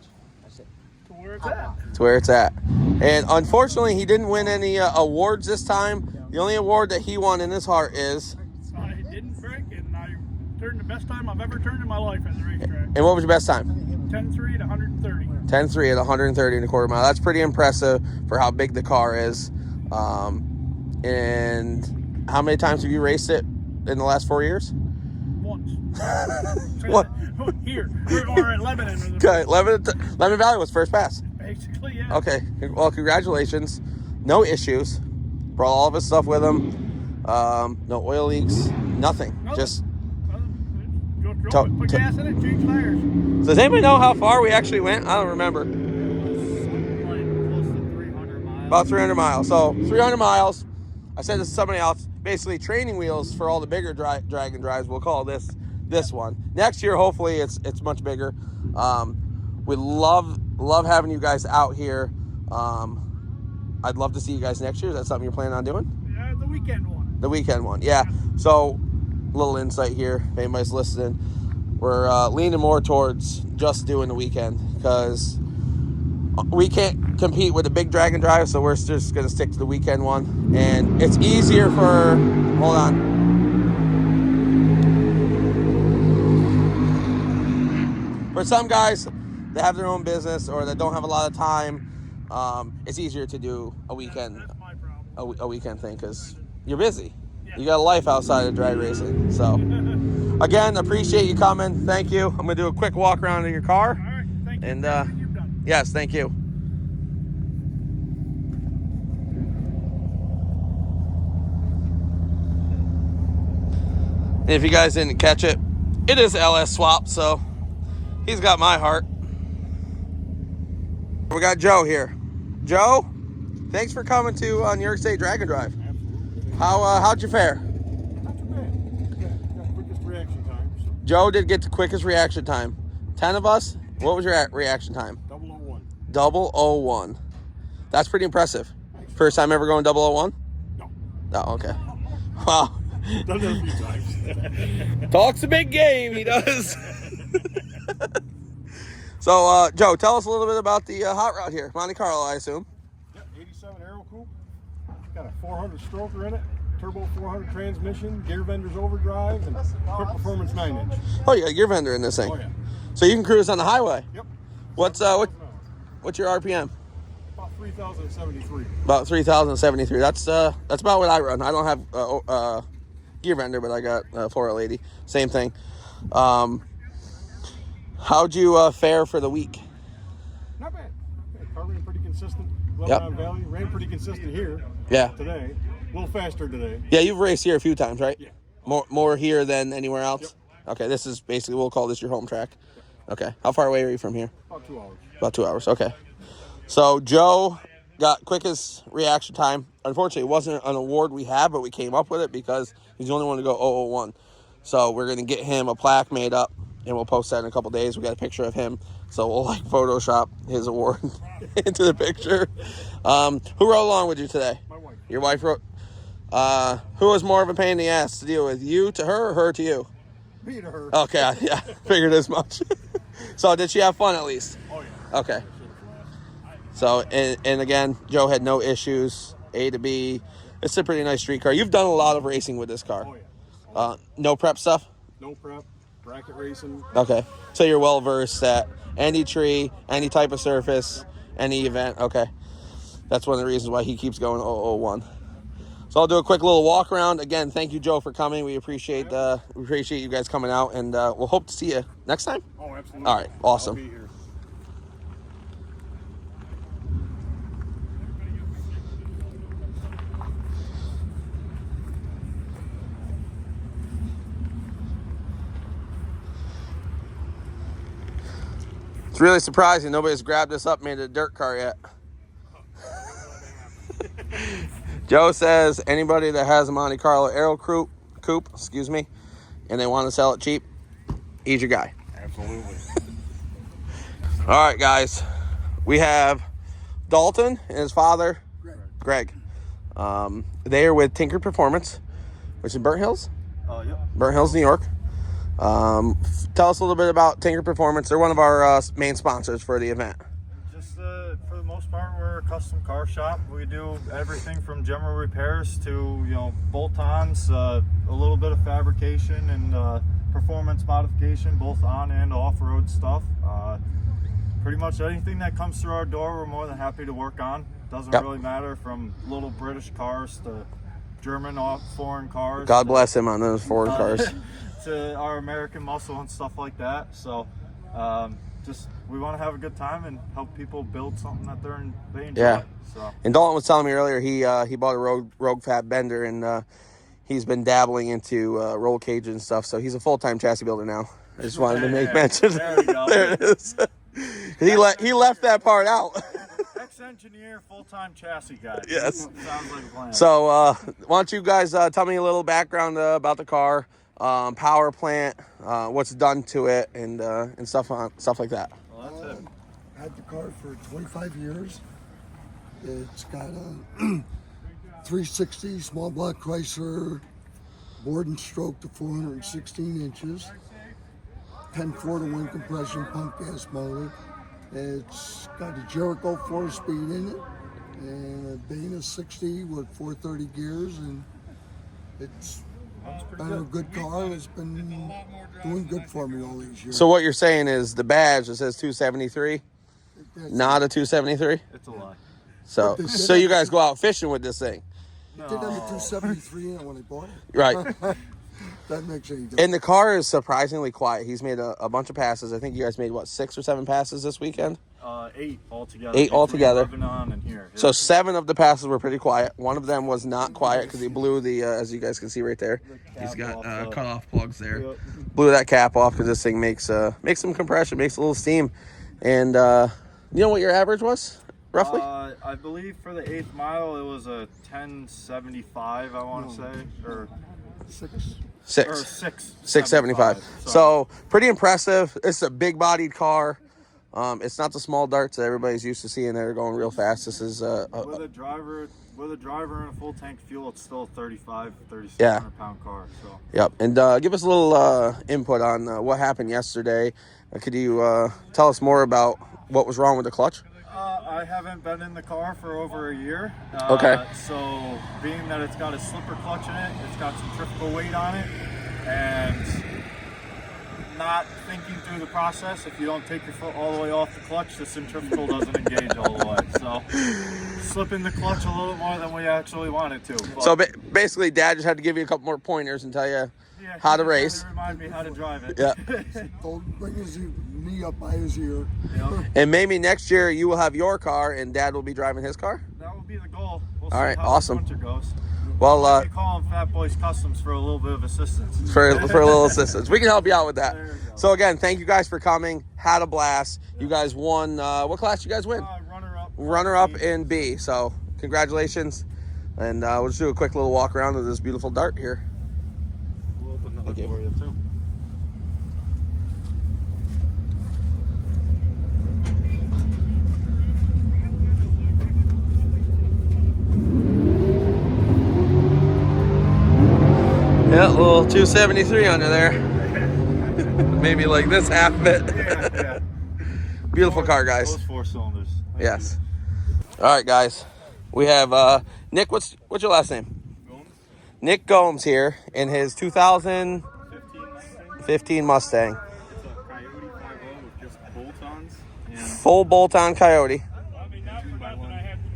where it's at. To where it's at. And unfortunately, he didn't win any awards this time. The only award that he won in his heart is. I didn't break and I turned the best time I've ever turned in my life at the racetrack. And what was your best time? 10.3 to 130. 10.3 at 130 and a quarter mile. That's pretty impressive for how big the car is. And how many times have you raced it in the last 4 years? Once. What? Here. Or at Lebanon. Okay, Lebanon Valley was first pass. Basically, yeah. Okay, well, congratulations. No issues. Brought all of his stuff with him. No oil leaks. Nothing. Just. Drove it, put gas in it, change tires. Does anybody know how far we actually went? I don't remember. Close to 300 miles. About 300 miles. So 300 miles. I said this to somebody else. Basically, training wheels for all the bigger drag and drives. We'll call this one. Next year, hopefully, it's much bigger. We love having you guys out here. I'd love to see you guys next year. Is that something you're planning on doing? Yeah, the weekend one. The weekend one, yeah. So, little insight here, if anybody's listening. We're leaning more towards just doing the weekend because we can't compete with the big drag and drive, so we're just going to stick to the weekend one. And it's easier for, hold on. For some guys that have their own business or that don't have a lot of time, it's easier to do a weekend, That's my problem. a weekend thing because you're busy. You got a life outside of drag racing. So, again, appreciate you coming. Thank you. I'm going to do a quick walk around in your car. All right, thank you. And for everything you've done. Yes, thank you. And if you guys didn't catch it, it is LS Swap, so he's got my heart. We got Joe here. Joe, thanks for coming to New York State Drag and Drive. Absolutely. How'd you fare? Not too bad. Got quickest reaction time. So. Joe did get the quickest reaction time. 10 of us. What was your reaction time? 001. 001. That's pretty impressive. First time ever going 001? No. Oh, okay. Wow. Done that a few times. Talks a big game, he does. So, Joe, tell us a little bit about the hot rod here. Monte Carlo, I assume. Yep, 87 Aero Coupe. Got a 400 stroker in it. Turbo 400 transmission, gear vendors overdrive, and quick performance 9-inch. Oh, you got a gear vendor in this thing. Oh, yeah. So you can cruise on the highway. Yep. What's your RPM? About 3,073. About 3,073. That's about what I run. I don't have gear vendor, but I got 480. Same thing. How'd you fare for the week? Not bad. Car ran pretty consistent. Lebanon Valley ran pretty consistent here. Yeah. Today, a little faster today. Yeah, you've raced here a few times, right? Yeah. More here than anywhere else? Yep. Okay, this is basically, we'll call this your home track. Okay. How far away are you from here? About 2 hours. About 2 hours. Okay. So Joe got quickest reaction time. Unfortunately, it wasn't an award we had, but we came up with it because he's the only one to go 001. So we're going to get him a plaque made up, and we'll post that in a couple days. We got a picture of him, so we'll Photoshop his award into the picture. Who rode along with you today? My wife. Your wife rode. Who was more of a pain in the ass to deal with, you to her or her to you? Me to her. Okay, yeah, figured as much. So did she have fun at least? Oh, yeah. Okay. So, and again, Joe had no issues, A to B. It's a pretty nice street car. You've done a lot of racing with this car. Oh, yeah. No prep stuff? No prep. Bracket racing. Okay. So you're well versed at any tree, any type of surface, any event. Okay. That's one of the reasons why he keeps going 001. So I'll do a quick little walk around. Again, thank you, Joe, for coming. We appreciate you guys coming out, and we'll hope to see you next time. Oh, absolutely. All right. Awesome. I'll be here. It's really surprising nobody's grabbed this up and made it a dirt car yet. Joe says anybody that has a Monte Carlo Aero coupe, and they want to sell it cheap, he's your guy. Absolutely. All right, guys. We have Dalton and his father, Greg. They are with Tinker Performance, which is in Burnt Hills? Yep. Burnt Hills, New York. Tell us a little bit about Tinker Performance. They're one of our main sponsors for the event. Just for the most part, we're a custom car shop. We do everything from general repairs to bolt-ons, a little bit of fabrication and performance modification, both on and off-road stuff. Pretty much anything that comes through our door, we're more than happy to work on. Doesn't really matter, from little British cars to German foreign cars. God bless him on those foreign cars. To our American muscle and stuff like that. So just we want to have a good time and help people build something that they enjoy. Yeah. So. And Dalton was telling me earlier he bought a Rogue Fab bender, and he's been dabbling into roll cage and stuff. So he's a full-time chassis builder now. I just wanted to make mention. There we go. There it is. he left that part out. Ex-engineer, full-time chassis guy. Yes. Sounds like a plan. So why don't you guys tell me a little background about the car, power plant, what's done to it, and stuff like that. Well, that's it. Had the car for 25 years. It's got a 360 small block Chrysler board and stroke to 416 inches, 10 4-to-1 compression pump gas motor. It's got a Jericho 4-speed in it and a Dana 60 with 430 gears, and it's been a good car. It's been doing good for me all these years. So what you're saying is the badge that says 273, not a 273? It's a lie. So you guys go out fishing with this thing? It did have a 273 in it when I bought it. Right. that makes any difference. And the car is surprisingly quiet. He's made a bunch of passes. I think you guys made, what, 6 or 7 passes this weekend? 8 altogether. 8 altogether. Lebanon and here. So 7 of the passes were pretty quiet. One of them was not quiet because he blew the, as you guys can see right there, he's got cutoff plugs there. Yep. Blew that cap off because this thing makes some compression, makes a little steam. And you know what your average was, roughly? I believe for the 8th mile, it was a 1075, I want to say, or 675. So pretty impressive. It's a big-bodied car. It's not the small darts that everybody's used to seeing that are going real fast. This is with a driver and a full tank of fuel, it's still a 3600 pound car. So yep. And give us a little input on what happened yesterday. Could you tell us more about what was wrong with the clutch? I haven't been in the car for over a year. Okay. So being that it's got a slipper clutch in it, it's got some triple weight on it, and not thinking through the process, if you don't take your foot all the way off the clutch, the centrifugal doesn't engage all the way. So slipping the clutch a little more than we actually wanted to. But, so basically, Dad just had to give you a couple more pointers and tell you how to race. Remind me how to drive it. Yeah. Don't bring his knee up by his ear. Yep. And maybe next year you will have your car and Dad will be driving his car? That would be the goal. We'll all see right, how awesome. the winter goes. Well, we call them Fat Boys Customs for a little bit of assistance. for a little assistance. We can help you out with that. There you go. So again, thank you guys for coming. Had a blast. You guys won. What class you guys win? Runner-up in B. So congratulations. And we'll just do a quick little walk around of this beautiful dart here. We'll open that Thank you. for you too. Yeah, a little 273 under there. Maybe like this half bit. Yeah. Beautiful car, guys. Those 4 cylinders. Thank Yes. All right, guys. We have Nick. What's your last name? Gomes. Nick Gomes here in his 2015 Mustang. It's a Coyote 5.0 with just bolt-ons Full bolt-on Coyote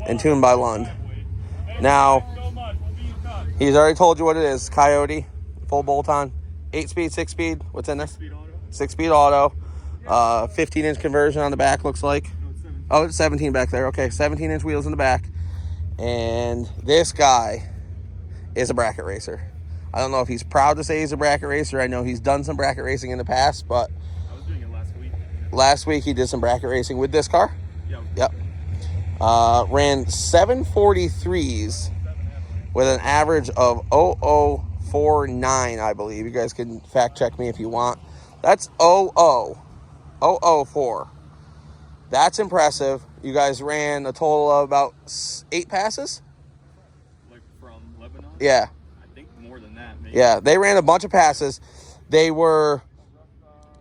and tuned by Lund. Now, he's already told you what it is. Coyote, full bolt-on, 8-speed, 6-speed. What's in there? 6-speed auto. 15-inch conversion on the back, looks like. Oh, it's 17 back there. Okay, 17-inch wheels in the back. And this guy is a bracket racer. I don't know if he's proud to say he's a bracket racer. I know he's done some bracket racing in the past, but I was doing it last week. last week he did some bracket racing with this car. Yep. Ran 743s with an average of 0049, I believe. You guys can fact check me if you want. That's 004. That's impressive. You guys ran a total of about 8 passes? Like from Lebanon? Yeah. I think more than that, maybe. Yeah, they ran a bunch of passes. They were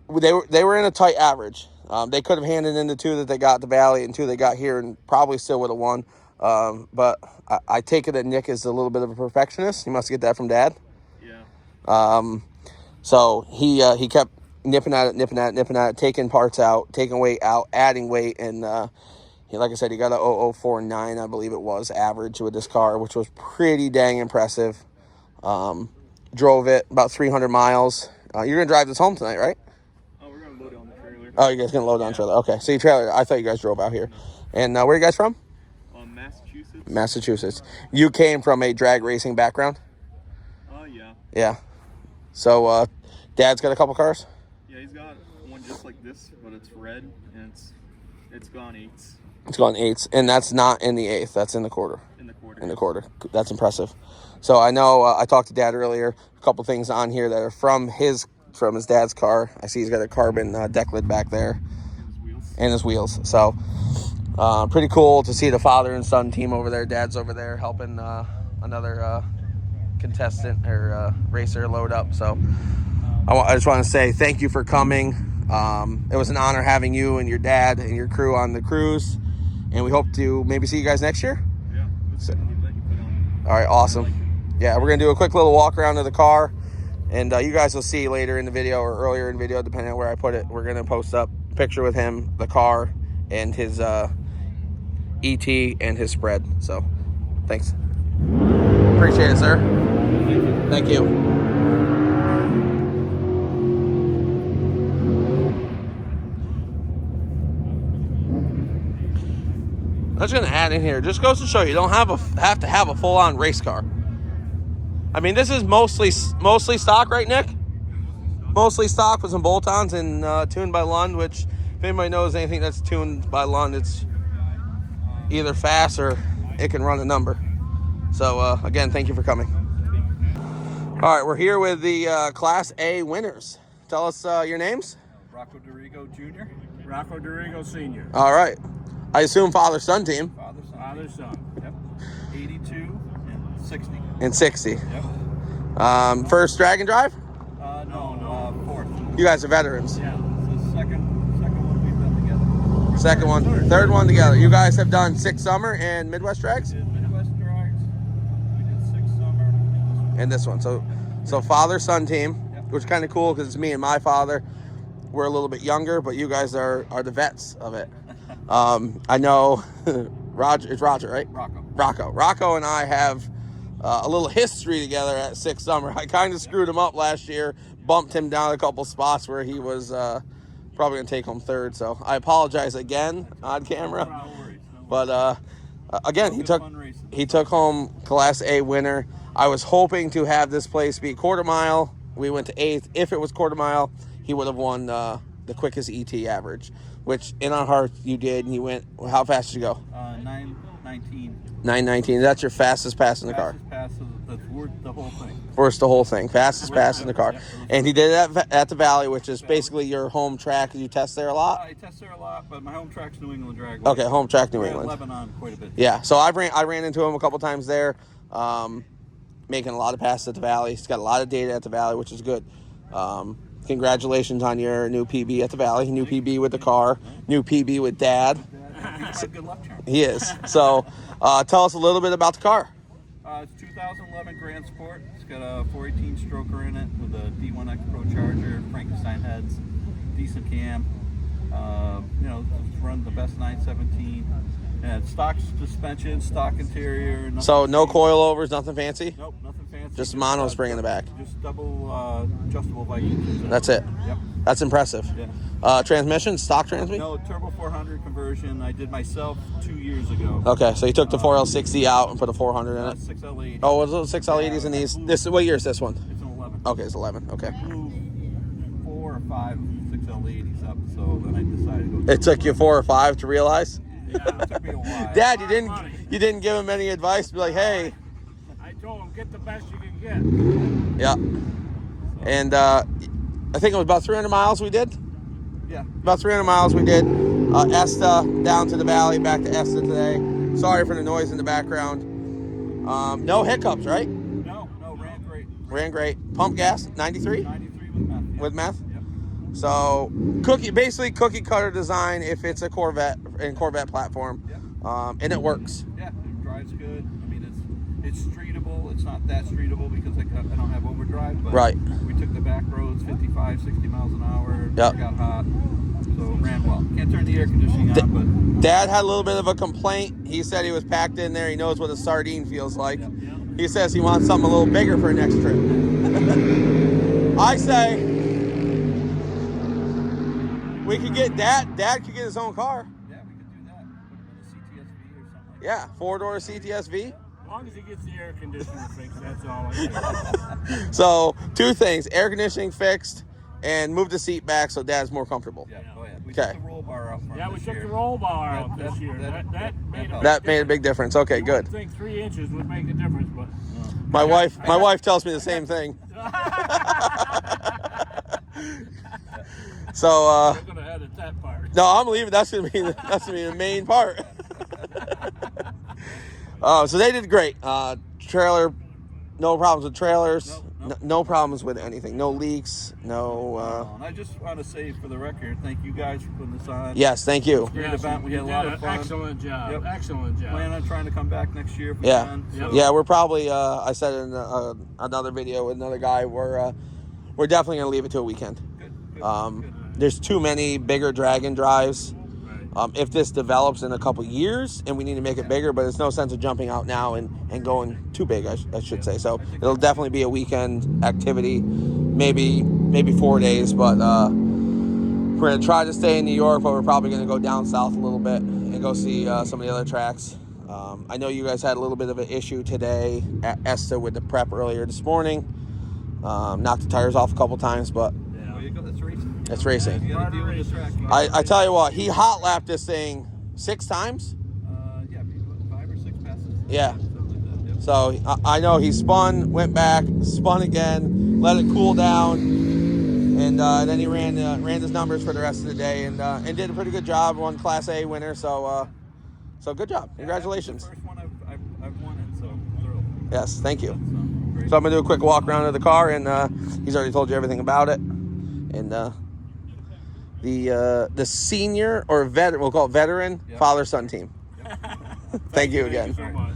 in a tight average. They could have handed in the 2 that they got at the Valley and 2 they got here and probably still would have won. But I take it that Nick is a little bit of a perfectionist. He must get that from Dad. Yeah. So he kept nipping at it, taking parts out, taking weight out, adding weight, and like I said, he got a 0049, I believe it was, average with this car, which was pretty dang impressive. Drove it about 300 miles. You're gonna drive this home tonight, right? Oh, we're gonna load it on the trailer. Oh, you guys gonna load on trailer? Okay, so you trailer. I thought you guys drove out here. And where are you guys from? Massachusetts. Massachusetts. You came from a drag racing background? Yeah. Yeah. So Dad's got a couple cars? Yeah, he's got one just like this, but it's red and it's gone 8s. It's gone 8s, and that's not in the 8th. That's in the quarter. In the quarter. In the quarter. That's impressive. So I know I talked to Dad earlier. A couple things on here that are from his dad's car. I see he's got a carbon deck lid back there. And his wheels. So pretty cool to see the father and son team over there. Dad's over there helping another contestant or racer load up. So I just want to say thank you for coming. It was an honor having you and your dad and your crew on the cruise. And we hope to maybe see you guys next year. Yeah. All right, awesome. Yeah, we're going to do a quick little walk around of the car. And you guys will see later in the video or earlier in the video, depending on where I put it. We're going to post up a picture with him, the car, and his ET and his spread. So, thanks. Appreciate it, sir. Thank you. I'm just gonna add in here. Just goes to show you don't have to have a full-on race car. I mean, this is mostly stock, right, Nick? Mostly stock with some bolt-ons and tuned by Lund. Which, if anybody knows anything that's tuned by Lund, it's either fast or it can run a number. So again, thank you for coming. All right, we're here with the Class A winners. Tell us your names. Rocco Dorigo Jr., Rocco Dorigo Sr. All right. I assume father-son team. Father-son. Yep. 82 and 60. And 60. Yep. First drag and drive? No, fourth. You guys are veterans. Yeah, it's the second one we've done together. Second one, third one together. You guys have done 6 summer and Midwest drags? We did Midwest drags. We did 6 summer. And this one. So father-son team, which is kind of cool because it's me and my father. We're a little bit younger, but you guys are the vets of it. I know Roger. It's Roger, right? Rocco and I have a little history together at 6 summer. I kind of screwed him up last year, bumped him down a couple spots where he was probably gonna take home third. So I apologize again on camera. No worries. But again, he took home Class A winner. I was hoping to have this place be quarter mile. We went to 8th. If it was quarter mile, he would have won the quickest ET average, which in our hearts you did. And you went, how fast did you go? 9:19. 9:19. That's your fastest pass in the car. Fastest pass, that's worth the whole thing. Worst the whole thing. Fastest pass in the car. And he did it at the Valley, which is basically your home track. You test there a lot? I test there a lot, but my home track's New England Dragway. Okay, home track New We're England. at Lebanon quite a bit. Yeah, so I ran into him a couple times there, making a lot of passes at the Valley. He's got a lot of data at the Valley, which is good. Congratulations on your new PB at the Valley. New PB with the car. New PB with Dad. Good luck charm. He is. So tell us a little bit about the car. It's 2011 Grand Sport. It's got a 418 stroker in it with a D1X Pro Charger, Frankenstein heads, decent cam. It's run the best 917. And stock suspension, stock interior. So no coilovers, nothing fancy? Nope, nothing fancy. Just mono spring in the back. Just double adjustable Vikings. That's it. Yep. That's impressive. Yeah. Transmission, stock transmission? No, turbo 400 conversion. I did myself 2 years ago. Okay, so you took the 4L60 out and put a 400 in it. 6L80. Oh, was it 6L80s in these? What year is this one? It's an 11. Okay, it's 11. Okay. Blew 4 or 5 6L80s up, so then I decided to go. It took you 4 or 5 to realize? Yeah, it took me a while. Dad, you didn't give him any advice? Be like, hey. I told him, get the best you can get. Yeah. And I think it was about 300 miles we did. Yeah. About 300 miles we did. Esta, down to the Valley, back to Esta today. Sorry for the noise in the background. No hiccups, right? No, ran great. Ran great. Pump gas, 93? 93 with meth. Yep. With meth? Yep. So, basically cookie cutter design if it's a Corvette platform. Yep. And it works. Yeah, it drives good. I mean, it's streetable. It's not that streetable because I don't have overdrive, but right. We took the back roads 55, 60 miles an hour. Yep. It got hot, so it ran well. Can't turn the air conditioning on, but... Dad had a little bit of a complaint. He said he was packed in there. He knows what a sardine feels like. Yep. He says he wants something a little bigger for next trip. I say we could get Dad could get his own car. Yeah, we could do that. Put him in a CTSV or something. Yeah, 4-door CTSV. As long as he gets the air conditioner fixed, that's all I need. So 2 things: air conditioning fixed, and move the seat back so Dad's more comfortable. Yeah, go ahead. We Okay. took the roll bar out front. Yeah, we this took year. the roll bar out That- this year. that- That made a That made a big difference. Okay, You wouldn't good. think 3 inches would make a difference, but My wife tells me the same thing. So we're gonna edit that part. no, I'm leaving. That's gonna be the main part. So they did great. Trailer, no problems with trailers. No problems with anything. No leaks. No. And I just want to say for the record, thank you guys for putting this on. Yes, thank you. Great event. We had a lot of fun. Excellent job. Yep. Excellent job. Plan on trying to come back next year if we Yeah, can. So. yeah. We're probably. I said in another video with another guy. We're definitely gonna leave it to a weekend. Good. There's too many bigger dragon drives. If this develops in a couple years and we need to make it bigger, but there's no sense of jumping out now and going too big, I should say. So it'll definitely be a weekend activity, maybe 4 days, but we're going to try to stay in New York, but we're probably going to go down south a little bit and go see some of the other tracks. I know you guys had a little bit of an issue today at Esta with the prep earlier this morning. Knocked the tires off a couple times, but There you go. That's racing. it's racing. You gotta deal with the track. I tell you what, he hot lapped this thing 6 times. Yeah, 5 or 6 passes. Yeah. Something like that. Yep. So I know he spun, went back, spun again, let it cool down, and then he ran his numbers for the rest of the day, and did a pretty good job. Won Class A winner, so good job. Congratulations. First one I've won it, so I'm thrilled. Yes, thank you. Great. So I'm gonna do a quick walk around of the car, and he's already told you everything about it. And the senior or veteran, we'll call it veteran, father-son team. Thank you again. Thank you so much.